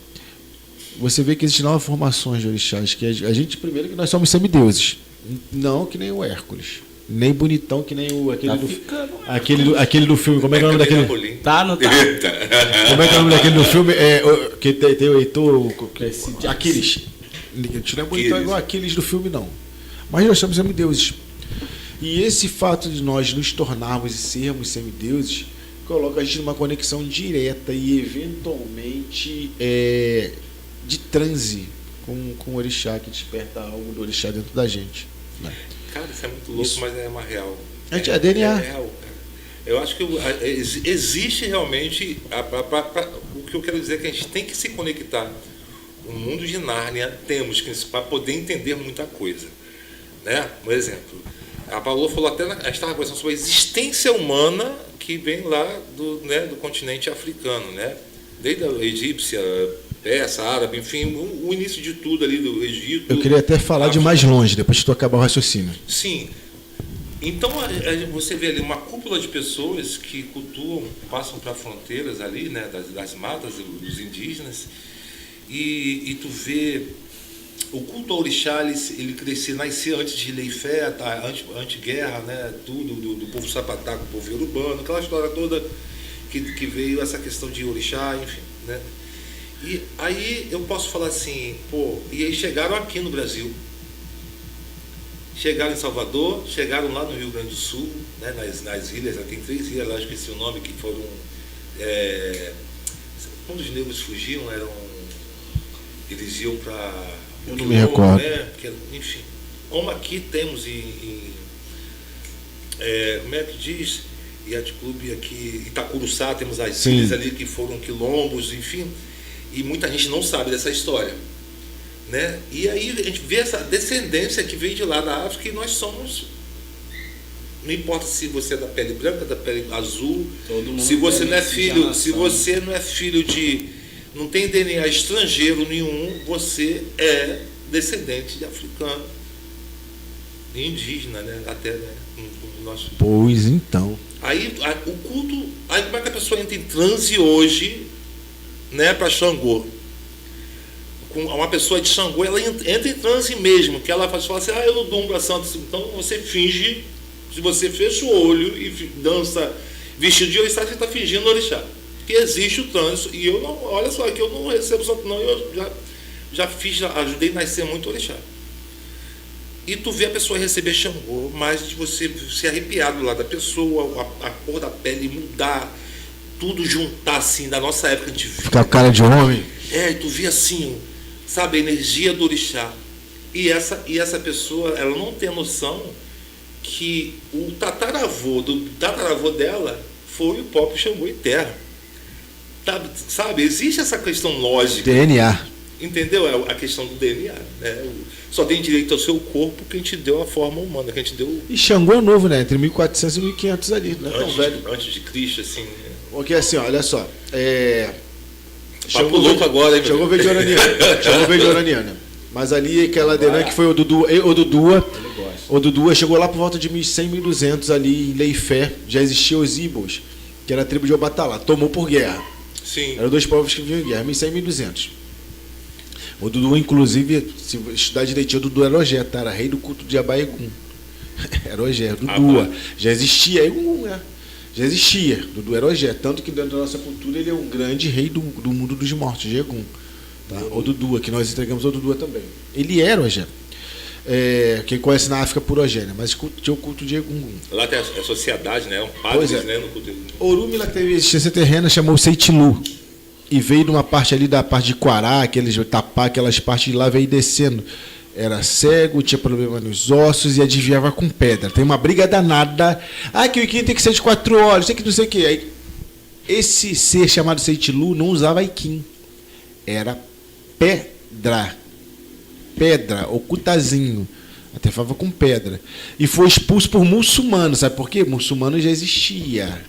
Você vê que existem novas formações de orixás, que a gente, primeiro, que nós somos semideuses, não que nem o Hércules. Nem bonitão que nem aquele, ficando. aquele do filme. Como é que é o nome daquele? Napolim. Tá, não tá? Como é que é o nome daquele do filme? Que tem o Heitor. Aquiles. A gente não é bonitão igual Aquiles do filme, não. Mas nós somos semideuses. E esse fato de nós nos tornarmos e sermos semideuses coloca a gente numa conexão direta e eventualmente de transe com o orixá, que desperta algo do orixá dentro da gente. Né? Cara, isso é muito louco, mas é uma real. É DNA. É real, cara. Eu acho que existe realmente. O que eu quero dizer é que a gente tem que se conectar. O mundo de Nárnia temos que para poder entender muita coisa. Né? Um exemplo. A Paola falou até, a gente estava conversando sobre a existência humana que vem lá do continente africano, né? Desde a egípcia, persa, árabe, enfim, o início de tudo ali do Egito. Eu queria até falar de mais longe, depois que tu acabar o raciocínio. Sim. Então você vê ali uma cúpula de pessoas que cultuam, passam para fronteiras ali, né, das matas, dos indígenas, e tu vê o culto ao orixá, ele nascia antes de lei fé, tá, anti-guerra, né, tudo, do povo sapatá com o povo iorubano, aquela história toda que veio essa questão de orixá, enfim, né. E aí eu posso falar assim, e aí chegaram aqui no Brasil, chegaram em Salvador, chegaram lá no Rio Grande do Sul, né, nas ilhas, tem 3 ilhas lá, esqueci o nome, que foram, quando os negros fugiam, eles iam para... Eu não me recordo. Né, enfim, como aqui temos como é que diz? Yacht Clube aqui, Itacuruçá, temos as ilhas ali que foram quilombos, enfim, e muita gente não sabe dessa história. Né? E aí a gente vê essa descendência que veio de lá da África e nós somos, não importa se você é da pele branca, da pele azul, se você não é filho, se você não é filho não tem DNA estrangeiro nenhum, você é descendente de africano, indígena, né? Até, né? No nosso... Pois então. Aí o culto, aí como é que a pessoa entra em transe hoje, né, para Xangô? Com uma pessoa de Xangô, ela entra em transe mesmo, que ela fala assim, eu não dou para santo. Então você finge, se você fecha o olho e dança vestido de orixá, você está fingindo orixá. Porque existe o trânsito, e eu não, olha só, que eu não recebo santo não, eu já ajudei a nascer muito orixá. E tu vê a pessoa receber Xangô, mas de você se arrepiar do lado da pessoa, a cor da pele mudar, tudo juntar assim, da nossa época a gente vê. Ficar com cara de homem. Tu vê assim, sabe, a energia do orixá. E essa pessoa, ela não tem noção que o tataravô dela foi o próprio Xangô em terra. Sabe, existe essa questão lógica. DNA. Entendeu? A questão do DNA. Né? Só tem direito ao seu corpo quem te deu a forma humana, quem te deu... E Xangô é novo, né? Entre 1400 e 1500 ali, não é tão velho. Antes de Cristo, assim... Porque assim, olha só. Papo louco agora, hein? Xangô veio de Oraniana. Mas ali, aquela Denã que foi o Dudua chegou lá por volta de 1100, 1200 ali em Leifé. Já existia os Ibos, que era a tribo de Obatalá. Tomou por guerra. Sim. Eram 2 povos que vinham em guerra, 1100 e 1200. O Dudu, inclusive, se estudar direitinho, o Dudu era Ogé, tá? Era rei do culto de Abaegum. Era Ogé, Dudua. Já existia Egum, né? Já existia. Dudu era Ogé. Tanto que dentro da nossa cultura ele é um grande rei do mundo dos mortos, de Egum. Tá? O Dudua, que nós entregamos ao Dudua também. Ele era Ogé. Quem conhece na África por Ogé, né? Mas tinha o culto de Egum. Lá tem a sociedade, né? Padres, né? No culto de... Orumila, que teve existência terrena, chamou Seitilu. E veio de uma parte ali da parte de Quará, aqueles Tapá, aquelas partes de lá, veio descendo. Era cego, tinha problema nos ossos e adivinhava com pedra. Tem uma briga danada. Que o Iquim tem que ser de 4 olhos, tem que não sei o quê. Aí, esse ser chamado Seitilu não usava Iquim. Era pedra. Pedra, ocutazinho. Até falava com pedra. E foi expulso por muçulmano. Sabe por quê? Muçulmano já existia.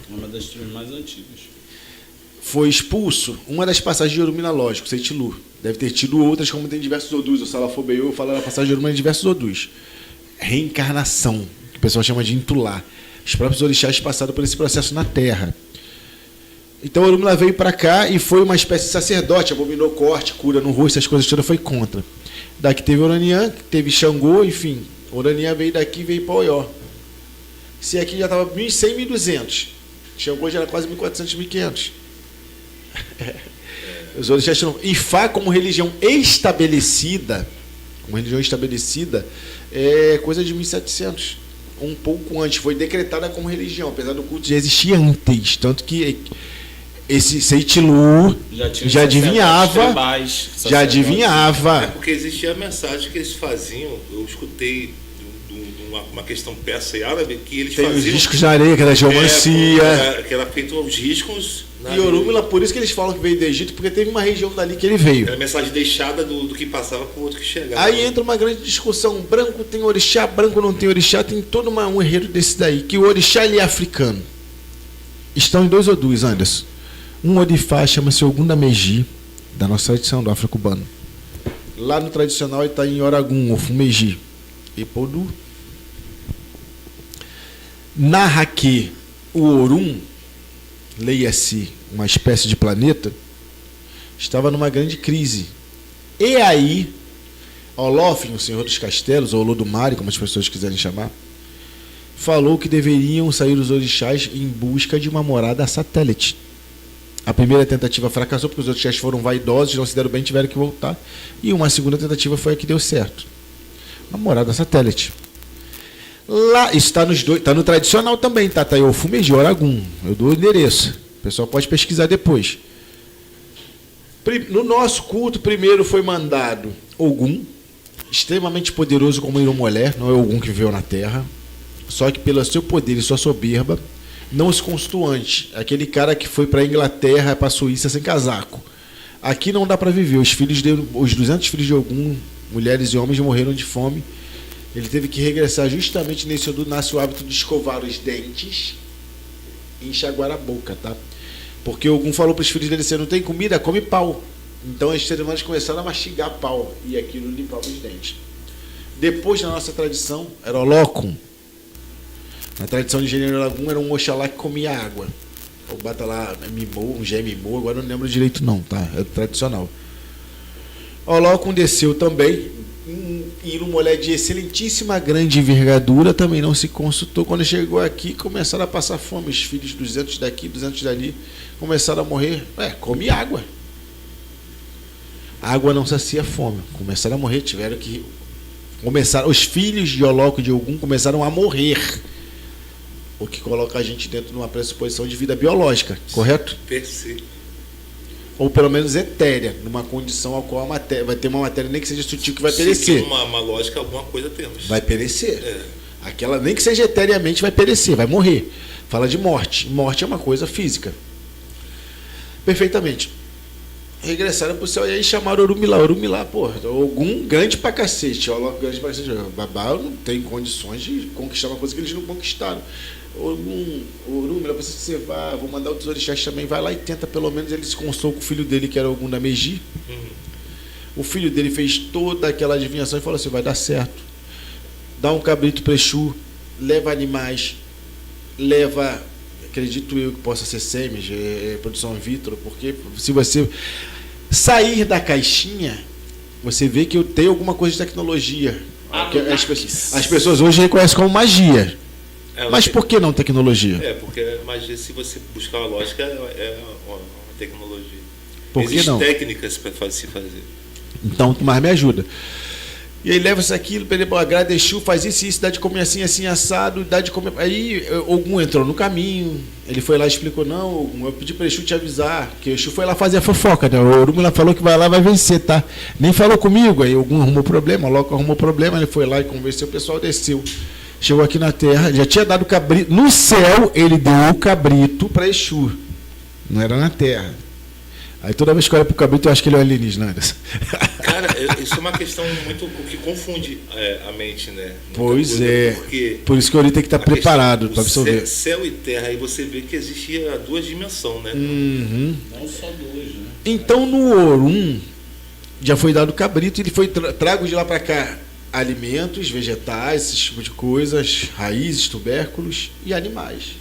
Uma das tribos mais antigas. Foi expulso, uma das passagens de Orumila, lógico, Seitilu. Deve ter tido outras, como tem diversos odus. O Salafobeiô fala na passagem de Orumila em diversos odus. Reencarnação, que o pessoal chama de Intulá. Os próprios orixás passaram por esse processo na Terra. Então Orumila veio para cá e foi uma espécie de sacerdote, abominou corte, cura no rosto, essas coisas todas, foi contra. Daqui teve Oranian, teve Xangô, enfim, Oraninha veio daqui e veio para Oió. Se aqui já estava 1.100, 1.200. Xangô já era quase 1.400, 1.500. Os orixás tinham... Ifá como religião estabelecida, é coisa de 1.700. Um pouco antes, foi decretada como religião, apesar do culto já existir antes. Tanto que esse Seitilu já adivinhava. É porque existia a mensagem que eles faziam, eu escutei uma questão persa e árabe, que eles Tem faziam... os riscos de areia, que era geomancia. Que era feito aos riscos... E Orúmila, por isso que eles falam que veio do Egito, porque teve uma região dali que ele veio. Era a mensagem deixada do que passava para o outro que chegava. Aí entra uma grande discussão, branco tem orixá, branco não tem orixá, tem todo um enredo desse daí, que o orixá ele é africano. Estão em 2 ou 2, Anderson. Um orifá chama-se Ogundameji, da nossa tradição, do afro-cubano. Lá no tradicional ele está em Oragum, Ofumeji, Epodu. Narra que o Orum, leia-se uma espécie de planeta, estava numa grande crise. E aí, Olófin, o senhor dos castelos, ou Olodumare, como as pessoas quiserem chamar, falou que deveriam sair os orixás em busca de uma morada satélite. A primeira tentativa fracassou porque os orixás foram vaidosos, não se deram bem, tiveram que voltar. E uma segunda tentativa foi a que deu certo. Uma morada satélite. Lá, isso está nos dois, está no tradicional também, tá? Tá aí o Fumeji, Oragum. Eu dou o endereço. O pessoal pode pesquisar depois. No nosso culto, primeiro foi mandado Ogum, extremamente poderoso como Irumolé, não é Ogum que viveu na terra, só que pelo seu poder e sua soberba, não se constituante. Aquele cara que foi para a Inglaterra, para a Suíça sem casaco. Aqui não dá para viver. Os 200 filhos de Ogum, mulheres e homens, morreram de fome. Ele teve que regressar justamente nesse onde nasce o hábito de escovar os dentes e enxaguar a boca, tá? Porque Ogum falou para os filhos dele, você não tem comida, come pau. Então os seres humanos começaram a mastigar pau e aquilo limpava os dentes. Depois, na nossa tradição, era o Locum. Na tradição de Engenheiro Lagum era um Oxalá que comia água. Ou bata lá, mimou, um Gé mimou, agora não lembro direito não, tá? É tradicional. O Locum desceu também, e uma mulher de excelentíssima grande envergadura, também não se consultou. Quando chegou aqui, começaram a passar fome. Os filhos, 200 daqui, 200 dali, começaram a morrer. Come água. A água não sacia fome. Começaram a morrer, tiveram que... Os filhos de Oloco e de Ogum começaram a morrer. O que coloca a gente dentro de uma pressuposição de vida biológica, correto? Perfeito. Ou pelo menos etérea, numa condição ao qual a matéria, vai ter uma matéria nem que seja sutil que vai perecer. Seguindo uma lógica, alguma coisa temos. Vai perecer. Aquela, nem que seja eteriamente, vai perecer, vai morrer. Fala de morte. Morte é uma coisa física. Perfeitamente. Regressaram para o céu e aí chamaram Orumilá. Orumilá, pô, Ogum grande pra cacete. Olha, grande pra cacete. Babá não tem condições de conquistar uma coisa que eles não conquistaram. Orumilá, precisa que você vá, vou mandar outros orixás também, vai lá e tenta, pelo menos ele se consultou com o filho dele, que era Ogundameji. O filho dele fez toda aquela adivinhação e falou assim, vai dar certo. Dá um cabrito para Exu, leva animais, leva, acredito eu que possa ser sêmen, produção in vitro, porque se você sair da caixinha, você vê que eu tenho alguma coisa de tecnologia. As pessoas hoje reconhecem como magia. Mas por que não tecnologia? Porque magia, se você buscar a lógica, é uma tecnologia. Por que Existem não? técnicas para se fazer. Então, mais me ajuda. E aí leva isso aquilo, agrada Exu, faz isso, dá de comer assim, assim, assado, dá de comer. Aí Ogum entrou no caminho, ele foi lá e explicou, não, Ogum, eu pedi para Exu te avisar, que Exu foi lá fazer a fofoca, né? O Orumilá falou que vai lá, vai vencer, tá? Nem falou comigo, aí Ogum arrumou problema, Loco arrumou problema, ele foi lá e convenceu, o pessoal desceu. Chegou aqui na terra, já tinha dado cabrito. No céu, ele deu o cabrito para Exu. Não era na terra. Aí toda vez que eu olho pro cabrito, eu acho que ele é um alienígena, Anderson. Cara, isso é uma questão muito que confunde a mente, né? Pois é. Por isso que o Ori tem que estar preparado para absorver. Céu e terra, aí você vê que existia 2 dimensões, né? Uhum. Não só 2, né? Então, no Orum, já foi dado cabrito, ele foi trago de lá para cá alimentos, vegetais, esse tipo de coisas, raízes, tubérculos e animais.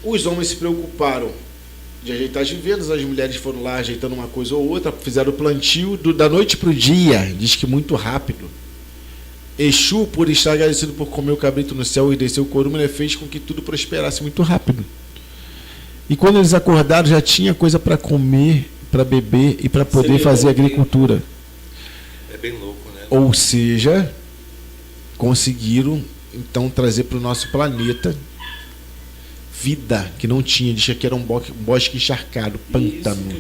Os homens se preocuparam de ajeitar as vivendas, as mulheres foram lá ajeitando uma coisa ou outra, fizeram o plantio da noite para o dia, diz que muito rápido. Exu, por estar agradecido por comer o cabrito no céu e descer o corume, ele fez com que tudo prosperasse muito rápido. E quando eles acordaram, já tinha coisa para comer, para beber e para poder fazer agricultura. É bem louco, né? Ou seja, conseguiram então trazer para o nosso planeta vida que não tinha, diz que era um bosque encharcado, pântano.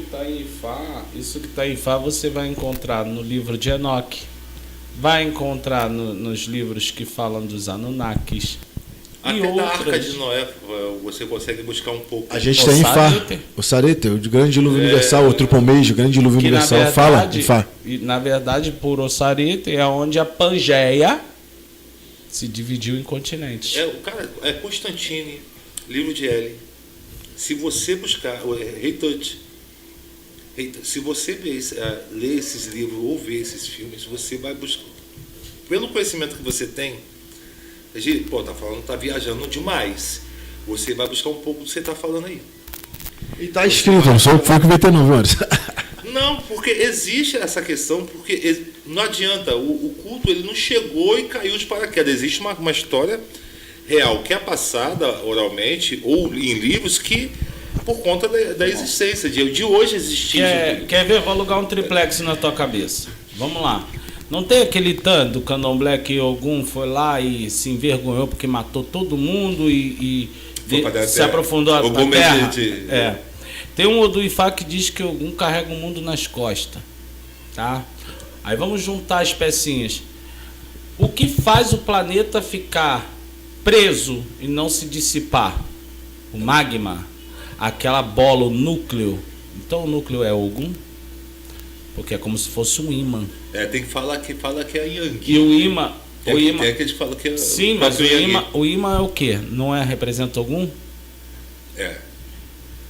Isso que está em Fá você vai encontrar no livro de Enoque, vai encontrar nos livros que falam dos Anunnakis. Até e da Arca outras. de Noé você consegue buscar um pouco. A gente tem em Fá, o Sarete, o grande dilúvio universal, o Tripomeijo, o grande dilúvio Que, universal, na verdade, fala em Fá. E, na verdade, por Ossarete é onde a Pangeia se dividiu em continentes. O cara é Constantine, livro de L. Se você buscar, Rei Tut, se você ler esses livros ou ver esses filmes, você vai buscar. Pelo conhecimento que você tem, tá viajando demais. Você vai buscar um pouco do que você está falando aí. E tá escrito, não sou eu que inventei não, viu, Anderson? Não, porque existe essa questão, porque não adianta, o culto ele não chegou e caiu de paraquedas. Existe uma história real que é passada oralmente ou em livros que, por conta da existência, de hoje existir. Quer ver? Vou alugar um triplex na tua cabeça. Vamos lá. Não tem aquele tanto do candomblé que algum foi lá e se envergonhou porque matou todo mundo e se aprofundou na terra? Tem um Oduifá que diz que algum carrega o mundo nas costas. Tá? Aí vamos juntar as pecinhas. O que faz o planeta ficar preso e não se dissipar? O magma, aquela bola, o núcleo. Então o núcleo é Ogum, porque é como se fosse um imã. Tem que falar que é Yang. E o imã, tem que a gente fala que é. Sim, mas o imã é o quê? Não representa Ogum?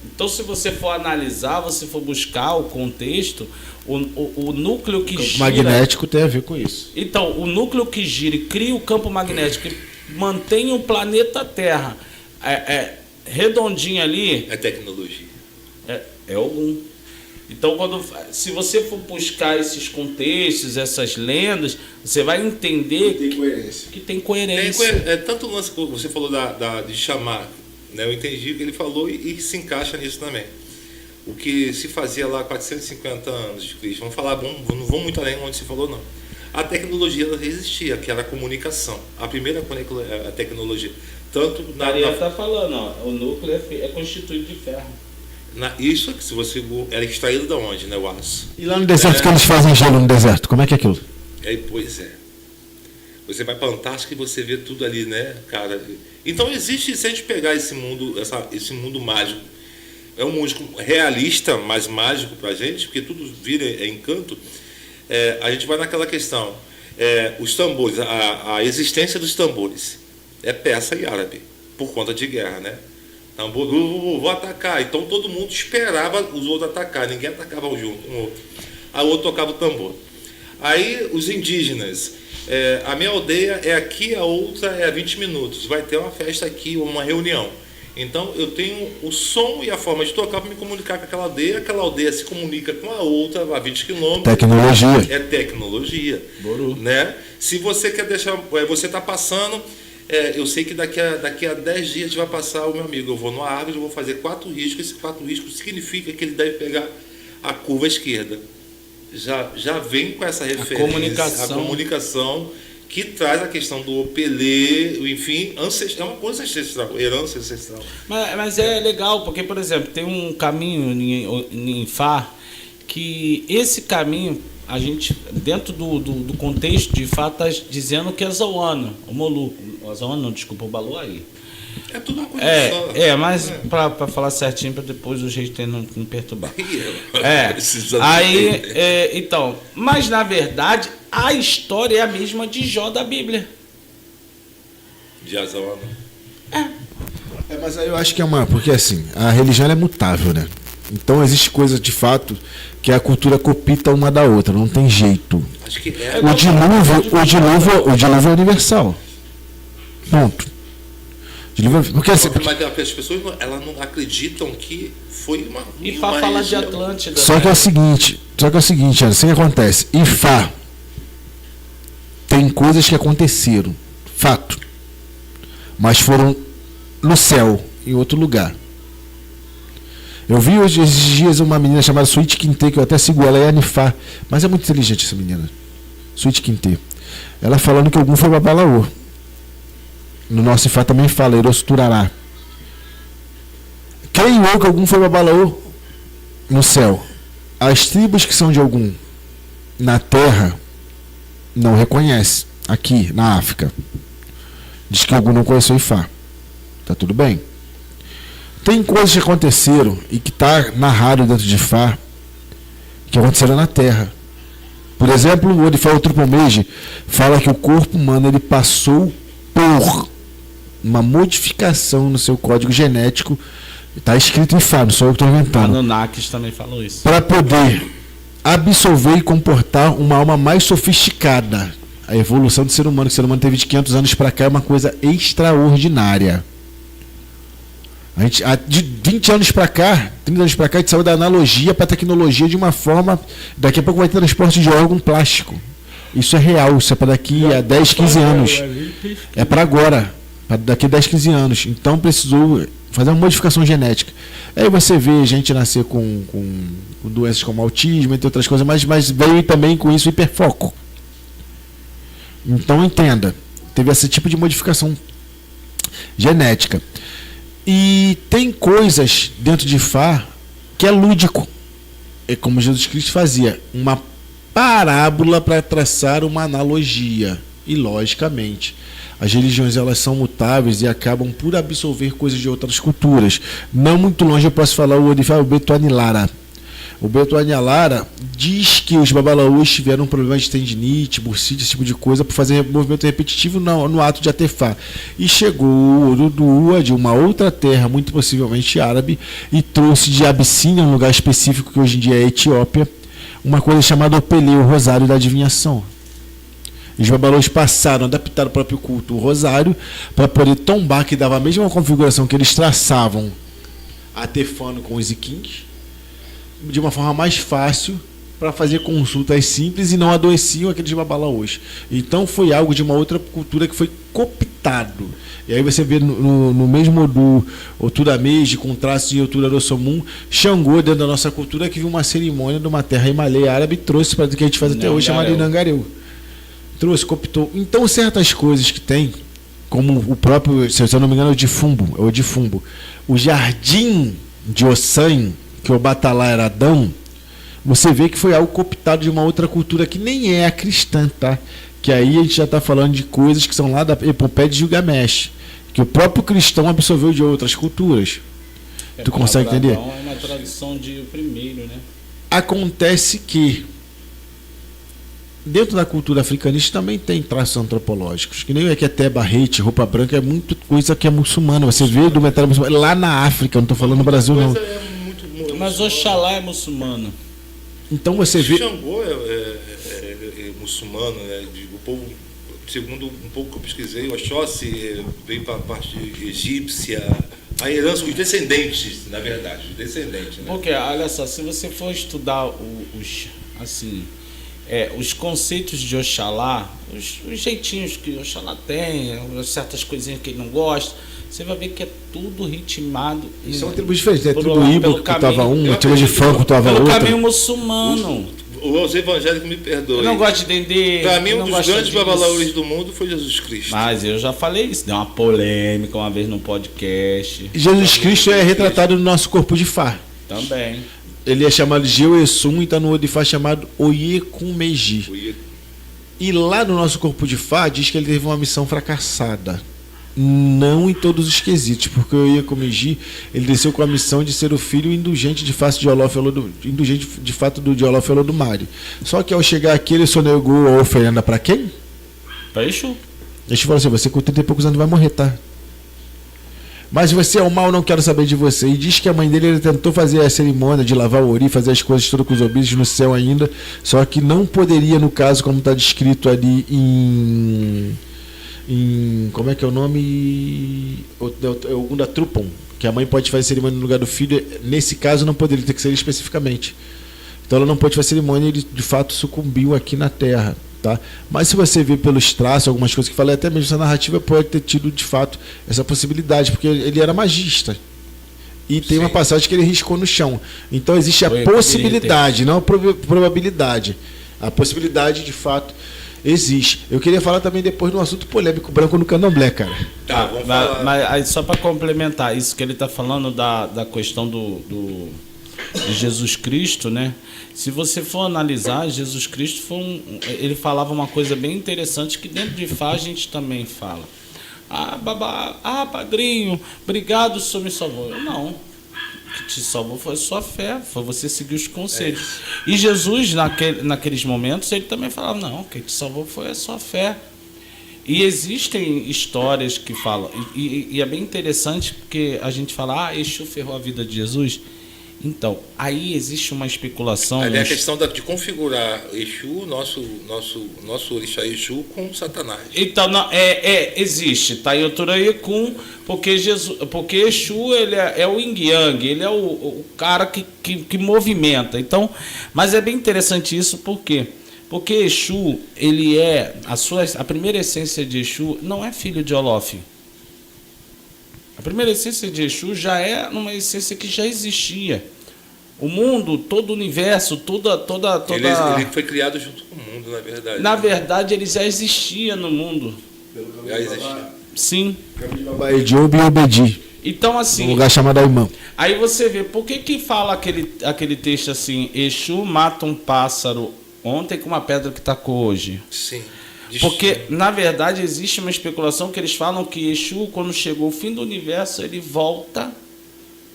Então, se você for analisar, você for buscar o contexto, o núcleo que gira... O magnético tem a ver com isso. Então, o núcleo que gira e cria o campo magnético que mantém o planeta Terra redondinho ali... É tecnologia. É Ogum. Então, se você for buscar esses contextos, essas lendas, você vai entender que tem coerência. Tanto o lance que você falou de chamar, né? Eu entendi o que ele falou e se encaixa nisso também. O que se fazia lá há 450 anos de Cristo, não vamos muito além onde se falou, não. A tecnologia ela existia, que era a comunicação. A primeira tecnologia. Tanto Maria está falando, ó, o núcleo é constituído de ferro. Isso que se você era extraído de onde, né, o aço. E lá no deserto que eles fazem gelo no deserto, como é que é aquilo? Pois é. Você vai para a Antártica e você vê tudo ali, né, cara? Então existe, se a gente pegar esse mundo mágico, é um mundo realista, mas mágico para a gente, porque tudo vira encanto, a gente vai naquela questão, os tambores, a existência dos tambores, persa e árabe, por conta de guerra, né? Tambor, vou atacar. Então todo mundo esperava os outros atacar, ninguém atacava junto, um outro. Aí o outro tocava o tambor. Aí os indígenas, a minha aldeia é aqui, a outra é a 20 minutos. Vai ter uma festa aqui, uma reunião. Então eu tenho o som e a forma de tocar para me comunicar com aquela aldeia se comunica com a outra a 20 quilômetros. Tecnologia. É tecnologia. Boru. Né? Se você quer deixar, você está passando, eu sei que daqui a 10 dias a gente vai passar o meu amigo. Eu vou numa árvore, eu vou fazer 4 riscos. Esse 4 riscos significa que ele deve pegar a curva esquerda. Já vem com essa referência. A comunicação que traz a questão do opelê, enfim, é uma coisa ancestral, herança ancestral. Mas é legal, porque, por exemplo, tem um caminho em Fá, que esse caminho, a gente, dentro do contexto de Fá, está dizendo que é Zauana, o Moluco. O Zauana não, desculpa, o Baluaí. É tudo uma coisa só. Mas para falar certinho, para depois o jeito não perturbar. Então, mas na verdade, a história é a mesma de Jó da Bíblia. De Azauana. Mas aí eu acho que porque assim, a religião ela é mutável, né? Então existe coisa de fato que a cultura copita uma da outra, não tem jeito. Acho que o dilúvio é universal. Ponto. Porque assim, mas as pessoas elas não acreditam que foi uma. Ifá fala de Atlântida. Só que é o seguinte, Ana, o que acontece? Ifá tem tem coisas que aconteceram, fato, mas foram no céu, em outro lugar. Eu vi hoje, esses dias, uma menina chamada Sweet Quinte, que eu até sigo ela, é Anifá, mas é muito inteligente essa menina, Sweet Quinte. Ela falando que algum foi Babalaô. No nosso Ifá também fala, Erosso Turará. Creio eu que algum foi Babalaô no céu. As tribos que são de algum na terra não reconhece aqui na África. Diz que algum não conheceu Ifá. Tá tudo bem? Tem coisas que aconteceram e que está narrado dentro de Ifá que aconteceram na terra. Por exemplo, o Odifá Otrupomege fala que o corpo humano ele passou por uma modificação no seu código genético. Está escrito em Ifá, não sou eu que estou inventando. Anunnakis também falou isso. Para poder absorver e comportar uma alma mais sofisticada. A evolução do ser humano, que o ser humano teve de 500 anos para cá, é uma coisa extraordinária. De 20 anos para cá, 30 anos para cá, a gente saiu da analogia para a tecnologia de uma forma. Daqui a pouco vai ter transporte de órgão plástico. Isso é real, isso é para daqui a 10, 15 anos. É para agora, para daqui a 10, 15 anos. Então precisou fazer uma modificação genética. Aí você vê gente nascer com doenças como autismo, entre outras coisas, mas veio também com isso hiperfoco. Então entenda, teve esse tipo de modificação genética. E tem coisas dentro de Ifá que é lúdico. É como Jesus Cristo fazia, uma parábola para traçar uma analogia. E logicamente, as religiões elas são mutáveis e acabam por absorver coisas de outras culturas. Não muito longe eu posso falar o Odifá, o Betuanilara. O Betuanilara diz que os babalaôs tiveram um problema de tendinite, bursite, esse tipo de coisa, por fazer movimento repetitivo no ato de atefar. E chegou o Urudua de uma outra terra, muito possivelmente árabe, e trouxe de Abissínia, um lugar específico que hoje em dia é a Etiópia, uma coisa chamada Opelê, o rosário da adivinhação. Os babalaôs passaram, adaptaram o próprio culto, o rosário, para poder tombar, que dava a mesma configuração que eles traçavam, atefando com os iquins, de uma forma mais fácil para fazer consultas simples e não adoeciam aqueles babalaôs. Então foi algo de uma outra cultura que foi cooptado. E aí você vê no mesmo do Oturameji, com traços de Oturarosomum, Xangô, dentro da nossa cultura, que viu uma cerimônia de uma terra himalaya árabe e trouxe para o que a gente faz até hoje, chamado Nangareu. Trouxe, cooptou. Então certas coisas que tem, como o próprio, se eu não me engano, é o Difumbo, o jardim de Ossan, que o Batalá era Adão, você vê que foi algo cooptado de uma outra cultura que nem é a cristã, tá? Que aí a gente já está falando de coisas que são lá da epopeia de Gilgamesh, que o próprio cristão absorveu de outras culturas. Tu consegue entender? É uma tradição de primeiro, né? Acontece que dentro da cultura africanista também tem traços antropológicos, que nem o Equeté, barrete, roupa branca, é muito coisa que é muçulmana. Você vê do metal muçulmano lá na África, eu não estou falando no Brasil não. Mas Oxalá é muçulmano. Então você vê. Xangô é muçulmano, né? O povo, segundo um pouco que eu pesquisei, o Oxóssi veio para a parte egípcia, a herança, os descendentes, na verdade, os descendentes. Né? Porque, olha só, se você for estudar os conceitos de Oxalá, os jeitinhos que Oxalá tem, certas coisinhas que ele não gosta, você vai ver que é tudo ritmado. E são tribos diferentes, né? Tribo Ibo que cultuava uma, tribo de Fã cultuava outra. outra. Pelo caminho muçulmano. Os evangélicos me perdoem. Eu não gosto de Dendê. Para mim, um dos grandes babalaôs do mundo foi Jesus Cristo. Mas eu já falei isso, deu uma polêmica uma vez no podcast. Jesus Cristo é retratado no nosso corpo de Fá. Também. Ele é chamado de Geuessum e está no Odifá chamado Oyekunmeji. E lá no nosso corpo de Fá diz que ele teve uma missão fracassada. Não em todos os quesitos, porque o Oyekunmeji ele desceu com a missão de ser o filho indulgente de fato de Olof Olodumare. Só que ao chegar aqui ele sonegou a oferenda para quem? Para Exu. Exu falou assim: você com 30 e poucos anos vai morrer, tá? Mas você é o mal, não quero saber de você. E diz que a mãe dele ele tentou fazer a cerimônia de lavar o ori, fazer as coisas todas com os obesos no céu ainda, só que não poderia, no caso, como está descrito ali em como é que é o nome? O da Trupon, que a mãe pode fazer cerimônia no lugar do filho. Nesse caso não poderia, ter que ser especificamente. Então ela não pode fazer cerimônia, ele de fato sucumbiu aqui na Terra. Tá? Mas se você ver pelos traços, algumas coisas que falei, até mesmo essa narrativa pode ter tido de fato essa possibilidade, porque ele era magista. E tem uma passagem que ele riscou no chão. Então existe a possibilidade, não a probabilidade. A possibilidade de fato existe. Eu queria falar também depois de um assunto polêmico branco no candomblé, cara. Tá, vamos falar. Mas aí, só para complementar isso que ele está falando da questão de Jesus Cristo, né? Se você for analisar, Jesus Cristo ele falava uma coisa bem interessante que dentro de Fá a gente também fala. Padrinho, obrigado, o senhor me salvou. Não, o que te salvou foi a sua fé, foi você seguir os conselhos. E Jesus, naqueles momentos, ele também falava, não, o que te salvou foi a sua fé. E existem histórias que falam, e é bem interessante porque a gente fala, Exu ferrou a vida de Jesus. Então, aí existe uma especulação. Aí é a questão de configurar Exu, nosso orixá Exu, com Satanás. Então, não, existe. Tá aí porque Exu ele é o yin yang, ele é o cara que movimenta. Então, mas é bem interessante isso, por quê? Porque Exu, ele a primeira essência de Exu não é filho de Olof. A primeira essência de Exu já é uma essência que já existia. O mundo, todo o universo, toda... Ele foi criado junto com o mundo, na verdade. Na verdade, ele já existia no mundo. Já existia. Sim. De Obi Obedi. Então, assim... Um lugar chamado Aimã. Aí você vê, por que fala aquele texto assim, Exu mata um pássaro ontem com uma pedra que tacou hoje? Sim. Porque, na verdade, existe uma especulação que eles falam que Exu, quando chegou o fim do universo, ele volta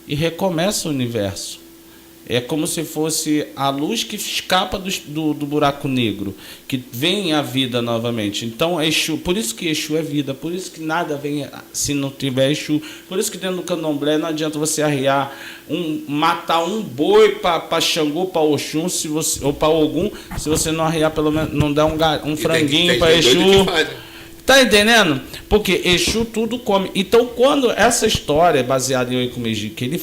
e recomeça o universo. É como se fosse a luz que escapa do buraco negro, que vem à vida novamente. Então, Exu, por isso que Exu é vida, por isso que nada vem se não tiver Exu. Por isso que dentro do candomblé não adianta você arriar, matar um boi para Xangô, para Oxum, ou para Ogum, se você não arriar, pelo menos, não der um franguinho para Exu. Tá entendendo? Porque Exu tudo come. Então, quando essa história é baseada em Oikumegi, que ele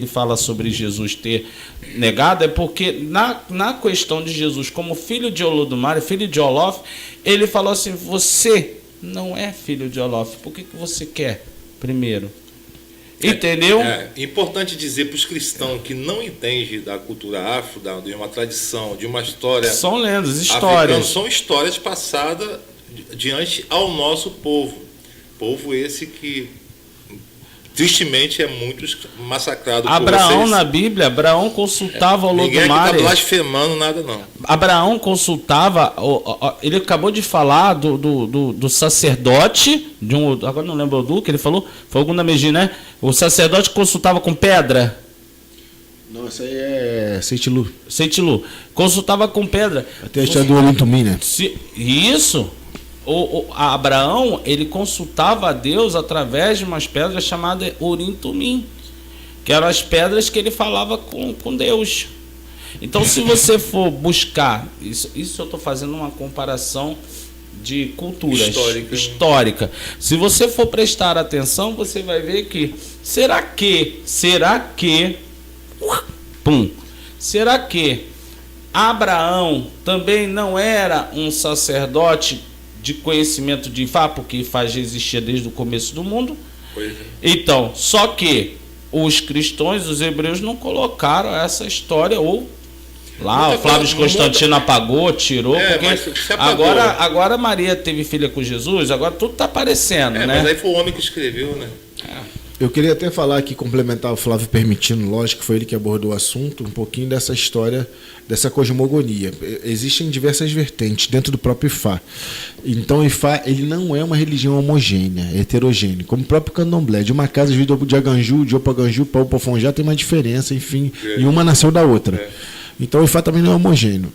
fala sobre Jesus ter negado, é porque na questão de Jesus como filho de Olodumare, filho de Olof, ele falou assim, você não é filho de Olof, por que você quer primeiro? Entendeu? É importante dizer para os cristãos que não entendem da cultura afro, de uma tradição, de uma história... São lendas, histórias. São histórias passadas diante ao nosso povo. Povo esse que tristemente é muito massacrado Abraão, por vocês. na Bíblia, Abraão consultava o Olodumare. Ninguém aqui está blasfemando nada, não. Abraão consultava, ele acabou de falar do sacerdote, agora não lembro do que ele falou, foi algum da Meji, né? O sacerdote consultava com pedra. Não, isso aí é Seitilu. Seitilu. Consultava com pedra. Até a história do Olintumim, né? Isso. A Abraão, ele consultava a Deus através de umas pedras chamadas Urim-Tumim, que eram as pedras que ele falava com Deus. Então, se você for buscar, isso eu estou fazendo uma comparação de culturas histórica. Se você for prestar atenção, você vai ver que será que Abraão também não era um sacerdote de conhecimento de Ifá, porque Ifá já existia desde o começo do mundo? Pois é. Então, só que os cristãos, os hebreus, não colocaram essa história, ou lá o Flávio Constantino apagou, tirou, porque agora Maria teve filha com Jesus, agora tudo está aparecendo, né? Mas aí foi o homem que escreveu, né? Eu queria até falar aqui, complementar o Flávio permitindo, lógico que foi ele que abordou o assunto, um pouquinho dessa história, dessa cosmogonia. Existem diversas vertentes dentro do próprio Ifá. Então o Ifá, ele não é uma religião homogênea, heterogênea, como o próprio candomblé. De uma casa de Aganju, de Opaganju para Opofonjá tem uma diferença, enfim, e uma nasceu da outra. Então o Ifá também não é homogêneo.